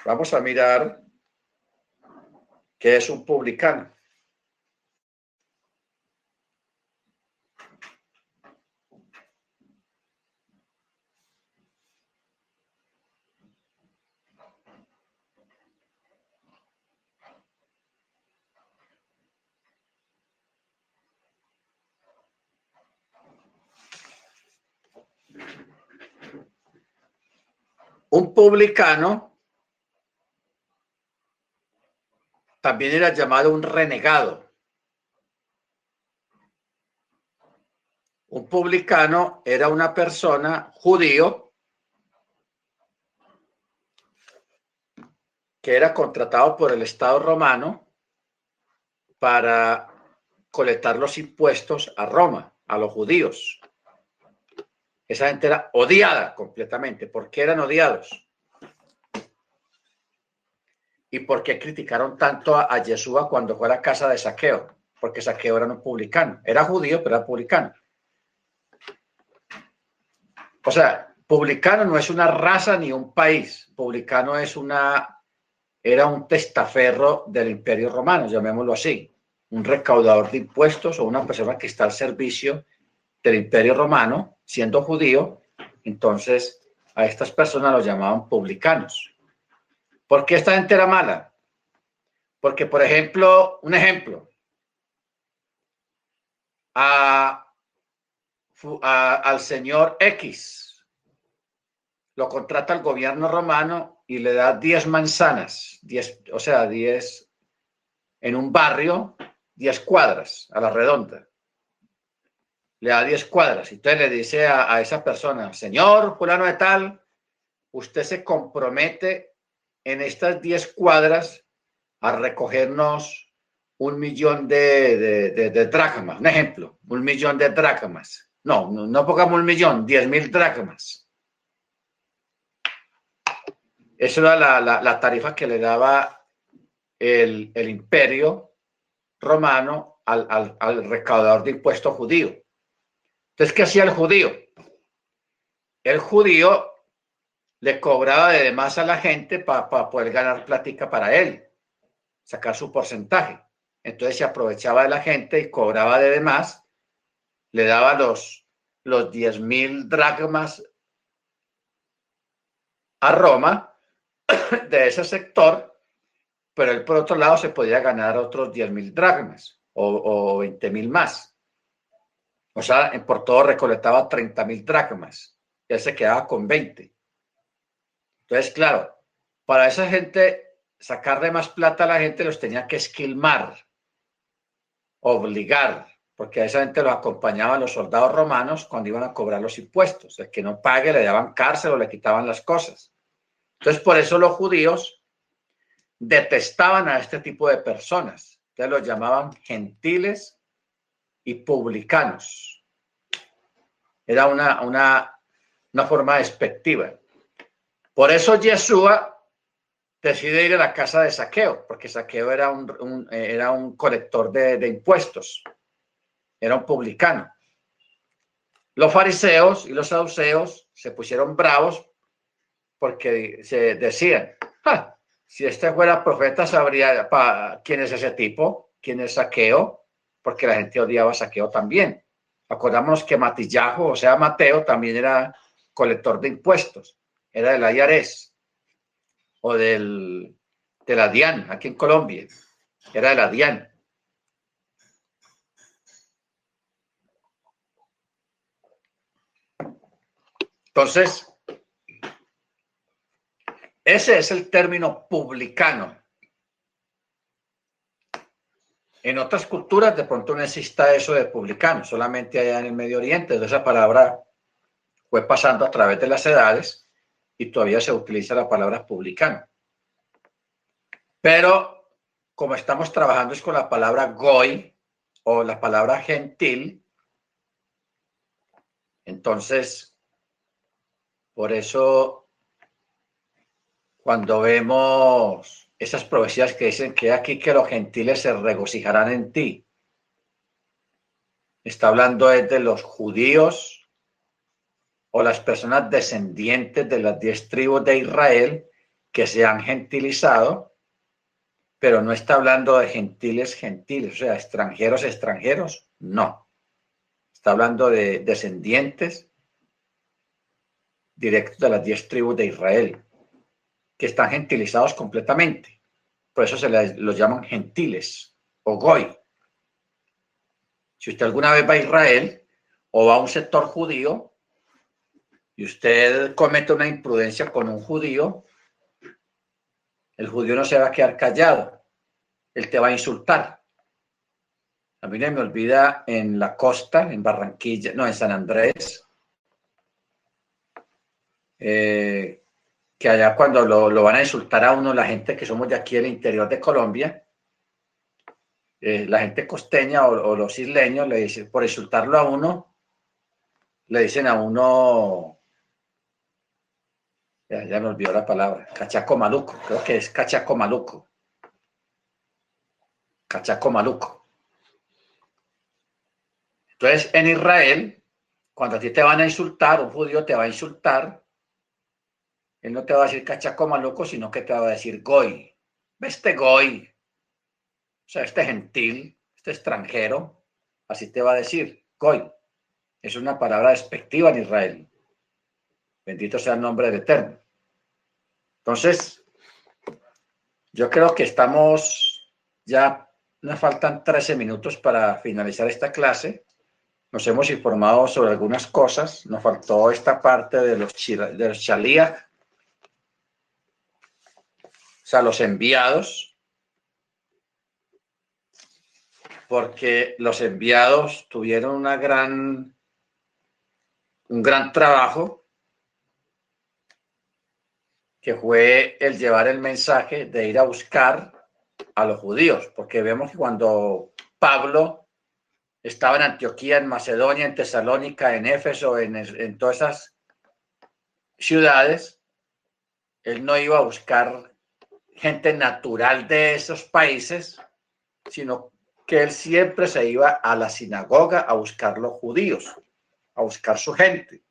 Vamos a mirar qué es un publicano. Un publicano también era llamado un renegado. Un publicano era una persona judío que era contratado por el Estado romano para colectar los impuestos a Roma, a los judíos. Esa gente era odiada completamente. ¿Por qué eran odiados? ¿Y por qué criticaron tanto a Yeshua cuando fue a la casa de Zaqueo? Porque Zaqueo era un publicano. Era judío, pero era publicano. O sea, publicano no es una raza ni un país. Publicano es una era un testaferro del Imperio Romano, llamémoslo así, un recaudador de impuestos o una persona que está al servicio del Imperio Romano, siendo judío. Entonces a estas personas los llamaban publicanos. ¿Por qué esta gente era mala? Porque, por ejemplo, al señor X lo contrata el gobierno romano y le da 10 manzanas, 10, o sea, 10 en un barrio, 10 cuadras a la redonda. Le da 10 cuadras. Y entonces le dice a esa persona, señor fulano de tal, usted se compromete en estas 10 cuadras a recogernos 1.000.000 de dracmas. Un ejemplo, 1.000.000 de dracmas. No pongamos 1.000.000, 10.000 dracmas. Esa era la tarifa que le daba el imperio romano al recaudador de impuestos judío. Entonces, ¿qué hacía el judío? El judío le cobraba de más a la gente para poder ganar plática para él, sacar su porcentaje. Entonces se aprovechaba de la gente y cobraba de más, le daba los 10.000 dracmas a Roma de ese sector, pero él por otro lado se podía ganar otros 10.000 dracmas o 20.000 más. O sea, por todo recolectaba 30.000 dracmas y él se quedaba con 20. Entonces, claro, para esa gente, sacarle más plata a la gente los tenía que esquilmar, obligar, porque a esa gente los acompañaban los soldados romanos cuando iban a cobrar los impuestos. El que no pague le daban cárcel o le quitaban las cosas. Entonces, por eso los judíos detestaban a este tipo de personas. Entonces los llamaban gentiles y publicanos. Era una forma despectiva. Por eso Yeshua decide ir a la casa de Zaqueo, porque Zaqueo era un colector de impuestos, era un publicano. Los fariseos y los saduceos se pusieron bravos porque se decían, si este fuera profeta sabría quién es ese tipo, quién es Zaqueo, porque la gente odiaba a Zaqueo también. Acordámonos que Matillajo, o sea, Mateo, también era colector de impuestos, era de la IARES o de la DIAN, aquí en Colombia, era de la DIAN. Entonces, ese es el término publicano. En otras culturas de pronto no exista eso de publicano, solamente allá en el Medio Oriente. Esa palabra fue pasando a través de las edades y todavía se utiliza la palabra publicano. Pero como estamos trabajando es con la palabra goy o la palabra gentil, entonces, por eso, cuando vemos esas profecías que dicen que aquí que los gentiles se regocijarán en ti, está hablando de los judíos o las personas descendientes de las 10 tribus de Israel que se han gentilizado, pero no está hablando de gentiles, o sea, extranjeros, no. Está hablando de descendientes directos de las 10 tribus de Israel, que están gentilizados completamente. Por eso los llaman gentiles o goy. Si usted alguna vez va a Israel o va a un sector judío y usted comete una imprudencia con un judío, el judío no se va a quedar callado, él te va a insultar. A mí no me olvida en la costa, en Barranquilla, no, en San Andrés, que allá cuando lo van a insultar a uno, la gente que somos de aquí del interior de Colombia, la gente costeña o los isleños le dicen, por insultarlo a uno, le dicen a uno, ya me olvidó la palabra, cachaco maluco, creo que es cachaco maluco. Cachaco maluco. Entonces, en Israel, cuando a ti te van a insultar, un judío te va a insultar, él no te va a decir cachaco maluco, sino que te va a decir goy. este goy, o sea, este gentil, este extranjero, así te va a decir, goy. Es una palabra despectiva en Israel. Bendito sea el nombre del Eterno. Entonces, yo creo que estamos ya, nos faltan 13 minutos para finalizar esta clase. Nos hemos informado sobre algunas cosas. Nos faltó esta parte de los Shaliach, o sea, los enviados, porque los enviados tuvieron un gran trabajo, que fue el llevar el mensaje de ir a buscar a los judíos, porque vemos que cuando Pablo estaba en Antioquía, en Macedonia, en Tesalónica, en Éfeso, en todas esas ciudades, él no iba a buscar gente natural de esos países, sino que él siempre se iba a la sinagoga a buscar los judíos, a buscar su gente.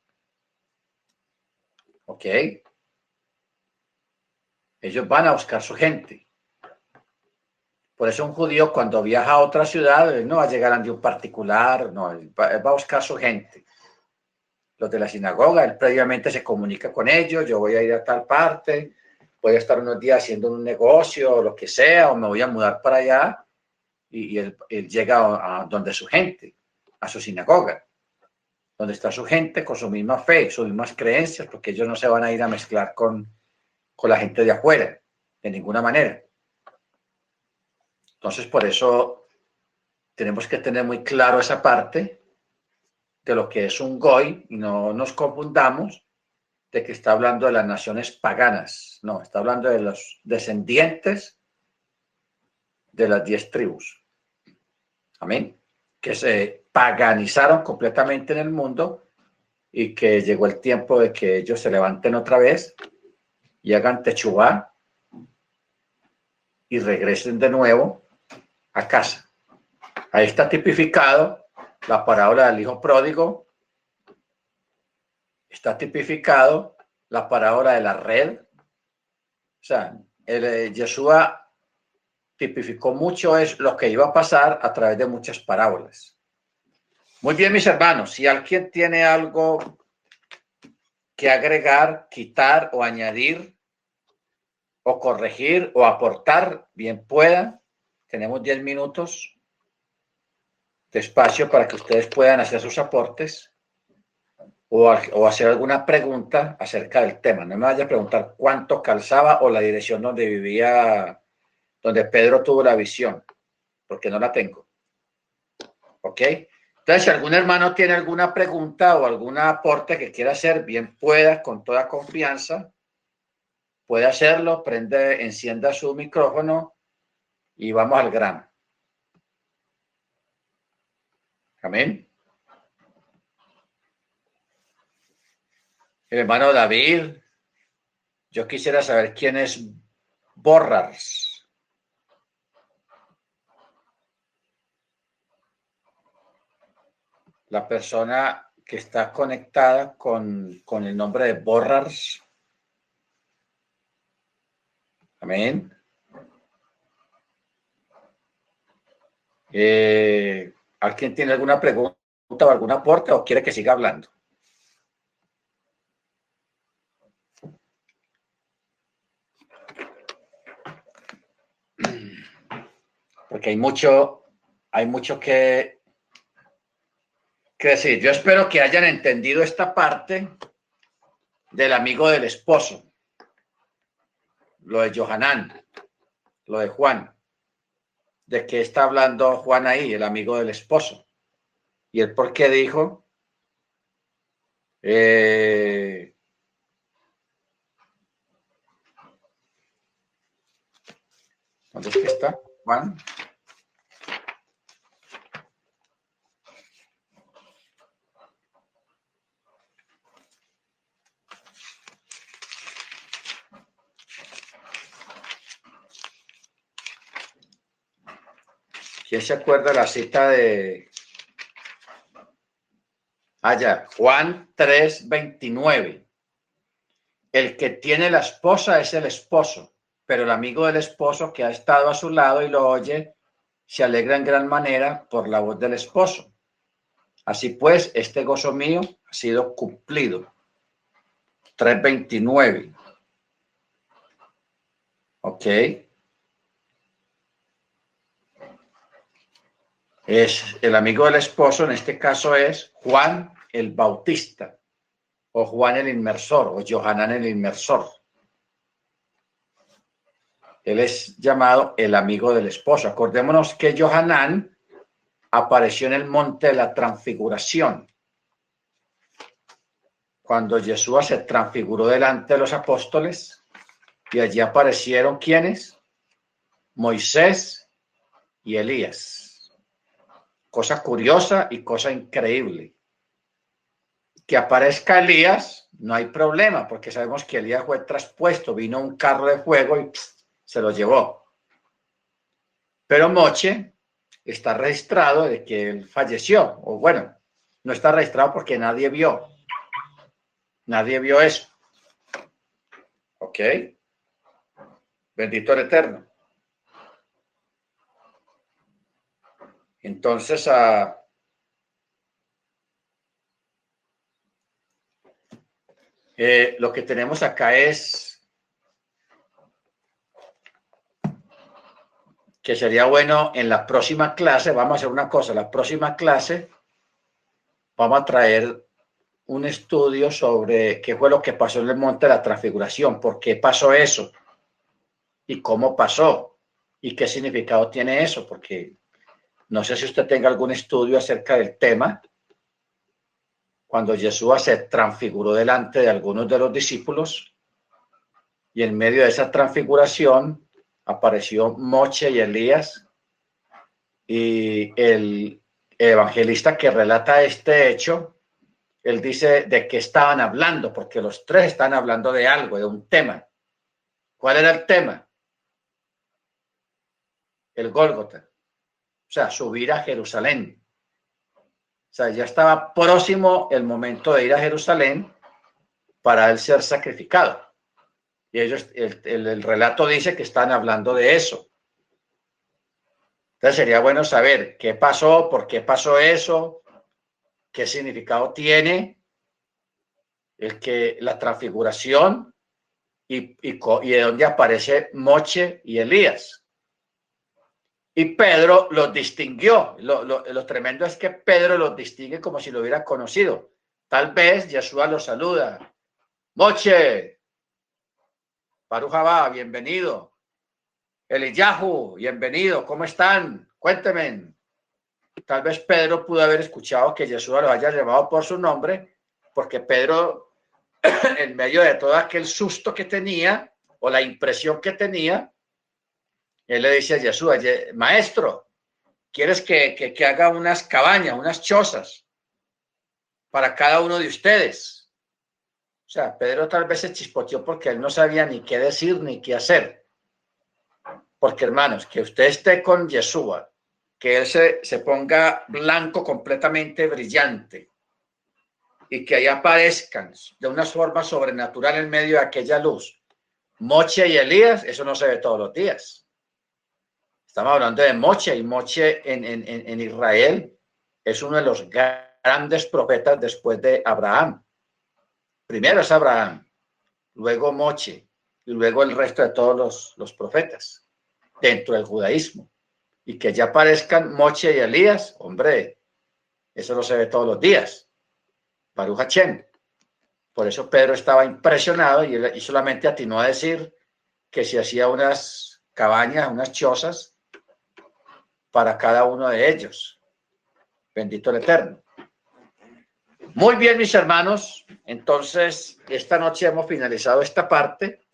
¿Ok? Ellos van a buscar su gente. Por eso un judío cuando viaja a otra ciudad no va a llegar a un particular, no, él va a buscar su gente. Los de la sinagoga, él previamente se comunica con ellos, yo voy a ir a tal parte, voy a estar unos días haciendo un negocio o lo que sea, o me voy a mudar para allá, y él llega a donde su gente, a su sinagoga, donde está su gente con su misma fe, sus mismas creencias, porque ellos no se van a ir a mezclar con la gente de afuera, de ninguna manera. Entonces, por eso tenemos que tener muy claro esa parte de lo que es un goy, y no nos confundamos de que está hablando de las naciones paganas. No, está hablando de los descendientes de las 10 tribus. Amén. Que se paganizaron completamente en el mundo y que llegó el tiempo de que ellos se levanten otra vez y hagan techubá y regresen de nuevo a casa. Ahí está tipificado la parábola del hijo pródigo, está tipificado la parábola de la red. O sea, Yeshua tipificó mucho es lo que iba a pasar a través de muchas parábolas. Muy bien, mis hermanos, si alguien tiene algo que agregar, quitar o añadir o corregir o aportar, bien pueda. Tenemos 10 minutos de espacio para que ustedes puedan hacer sus aportes o hacer alguna pregunta acerca del tema. No me vaya a preguntar cuánto calzaba o la dirección donde vivía, donde Pedro tuvo la visión, porque no la tengo. ¿Ok? Entonces, si algún hermano tiene alguna pregunta o algún aporte que quiera hacer, bien pueda, con toda confianza, puede hacerlo, encienda su micrófono y vamos al grano. Amén. El hermano David, yo quisiera saber quién es Borrars. La persona que está conectada con el nombre de Borrars. Amén. ¿Alguien tiene alguna pregunta o algún aporte o quiere que siga hablando? Porque hay mucho que decir. Yo espero que hayan entendido esta parte del amigo del esposo, lo de Johanán, lo de Juan. ¿De qué está hablando Juan ahí, el amigo del esposo? Y el por qué dijo, ¿dónde es que está Juan? ¿Quién se acuerda la cita de allá? Juan 3:29. El que tiene la esposa es el esposo pero el amigo del esposo que ha estado a su lado y lo oye, se alegra en gran manera por la voz del esposo. Así pues, este gozo mío ha sido cumplido. 3:29. Ok. Es el amigo del esposo, en este caso es Juan el Bautista, o Juan el Inmersor, o Johanán el Inmersor. Él es llamado el amigo del esposo. Acordémonos que Johanán apareció en el monte de la transfiguración, cuando Jesús se transfiguró delante de los apóstoles, y allí aparecieron ¿quiénes? Moisés y Elías. Cosa curiosa y cosa increíble. Que aparezca Elías, no hay problema, porque sabemos que Elías fue traspuesto, vino un carro de fuego y se lo llevó. Pero Moche está registrado de que él falleció, o bueno, no está registrado porque nadie vio eso. ¿Ok? Bendito el Eterno. Entonces, lo que tenemos acá es que sería bueno en la próxima clase, vamos a hacer una cosa, la próxima clase vamos a traer un estudio sobre qué fue lo que pasó en el monte de la transfiguración, por qué pasó eso y cómo pasó y qué significado tiene eso, porque no sé si usted tenga algún estudio acerca del tema. Cuando Jesús se transfiguró delante de algunos de los discípulos y en medio de esa transfiguración apareció Moche y Elías, y el evangelista que relata este hecho, él dice de qué estaban hablando, porque los tres están hablando de algo, de un tema. ¿Cuál era el tema? El Gólgota, o sea, subir a Jerusalén. O sea, ya estaba próximo el momento de ir a Jerusalén para él ser sacrificado. Y ellos, el relato dice que están hablando de eso. Entonces sería bueno saber qué pasó, por qué pasó eso, qué significado tiene el que la transfiguración y de dónde aparece Moche y Elías. Y Pedro los distinguió. Lo tremendo es que Pedro los distingue como si lo hubiera conocido. Tal vez Yeshua los saluda. Moche, Baruch Habá, bienvenido. Eliyahu, bienvenido. ¿Cómo están? Cuéntenme. Tal vez Pedro pudo haber escuchado que Yeshua los haya llevado por su nombre, porque Pedro, en medio de todo aquel susto que tenía o la impresión que tenía, él le dice a Yeshua: maestro, ¿quieres que haga unas cabañas, unas chozas para cada uno de ustedes? O sea, Pedro tal vez se chispoteó porque él no sabía ni qué decir ni qué hacer. Porque, hermanos, que usted esté con Yeshua, que él se ponga blanco, completamente brillante, y que ahí aparezcan de una forma sobrenatural en medio de aquella luz Moche y Elías, eso no se ve todos los días. Estamos hablando de Moche, y Moche en Israel es uno de los grandes profetas después de Abraham. Primero es Abraham, luego Moche, y luego el resto de todos los profetas dentro del judaísmo. Y que ya aparezcan Moche y Elías, hombre, eso no se ve todos los días. Baruch Hashem. Por eso Pedro estaba impresionado y solamente atinó a decir que se hacía unas cabañas, unas chozas para cada uno de ellos. Bendito el Eterno. Muy bien, mis hermanos. Entonces, esta noche hemos finalizado esta parte,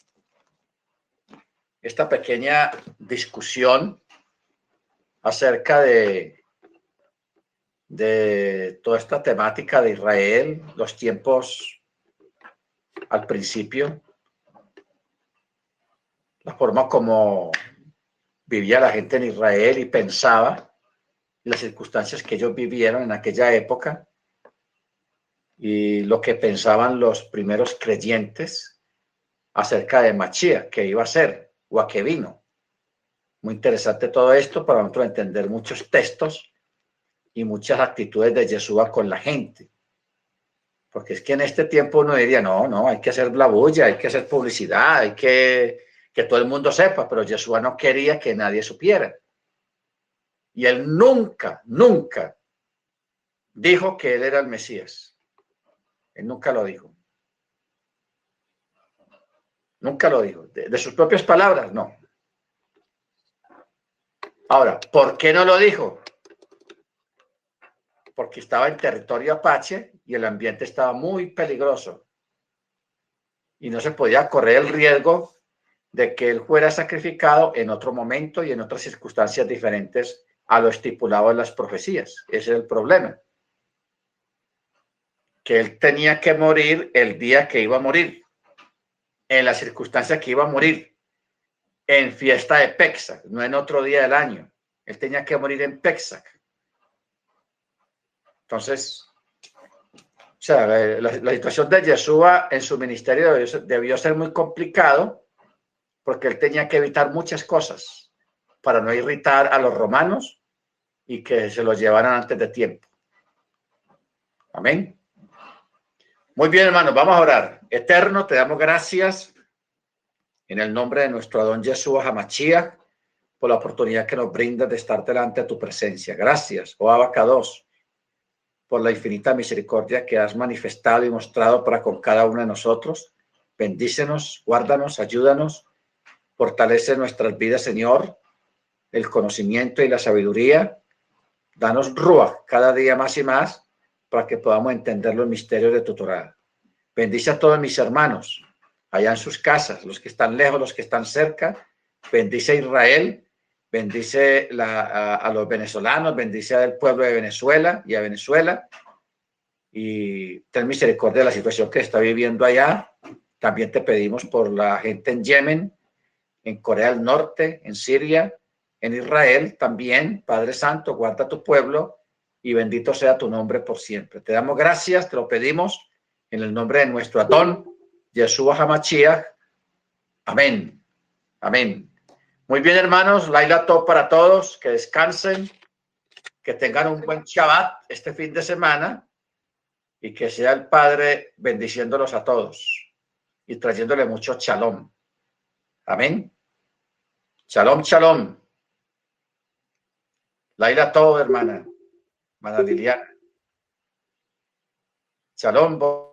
esta pequeña discusión acerca de toda esta temática de Israel, los tiempos al principio, la forma como vivía la gente en Israel y pensaba, las circunstancias que ellos vivieron en aquella época y lo que pensaban los primeros creyentes acerca de Mashiach, que iba a ser. o a qué vino. Muy interesante todo esto para nosotros entender muchos textos y muchas actitudes de Yeshua con la gente. Porque es que en este tiempo uno diría, no, hay que hacer la bulla, hay que hacer publicidad, hay que todo el mundo sepa, pero Yeshua no quería que nadie supiera. Y él nunca dijo que él era el Mesías. Él nunca lo dijo. Nunca lo dijo. De sus propias palabras, no. Ahora, ¿por qué no lo dijo? Porque estaba en territorio apache y el ambiente estaba muy peligroso. Y no se podía correr el riesgo de que él fuera sacrificado en otro momento y en otras circunstancias diferentes a lo estipulado en las profecías. Ese es el problema. Que él tenía que morir el día que iba a morir, en la circunstancia que iba a morir, en fiesta de Pesach, no en otro día del año. Él tenía que morir en Pesach. Entonces, o sea, la situación de Yeshua en su ministerio debió ser muy complicado porque él tenía que evitar muchas cosas para no irritar a los romanos y que se los llevaran antes de tiempo. Amén. Muy bien, hermanos, vamos a orar. Eterno, te damos gracias en el nombre de nuestro Adón Yeshua Hamashiach por la oportunidad que nos brindas de estar delante de tu presencia. Gracias, oh Abacados, por la infinita misericordia que has manifestado y mostrado para con cada uno de nosotros. Bendícenos, guárdanos, ayúdanos, fortalece nuestras vidas, Señor, el conocimiento y la sabiduría. Danos Ruach cada día más y más para que podamos entender los misterios de tu Torá. Bendice a todos mis hermanos allá en sus casas, los que están lejos, los que están cerca. Bendice a Israel, bendice a los venezolanos, bendice al pueblo de Venezuela y a Venezuela. Y ten misericordia de la situación que está viviendo allá. También te pedimos por la gente en Yemen, en Corea del Norte, en Siria, en Israel también. Padre Santo, guarda tu pueblo y bendito sea tu nombre por siempre. Te damos gracias, te lo pedimos en el nombre de nuestro Adón, Yeshua Hamashiach. Amén. Amén. Muy bien, hermanos. Laila Tov para todos. Que descansen. Que tengan un buen Shabbat este fin de semana. Y que sea el Padre bendiciéndolos a todos. Y trayéndole mucho shalom. Amén. Shalom, shalom. Laila Tov, hermana. Hermana Liliana. Shalom.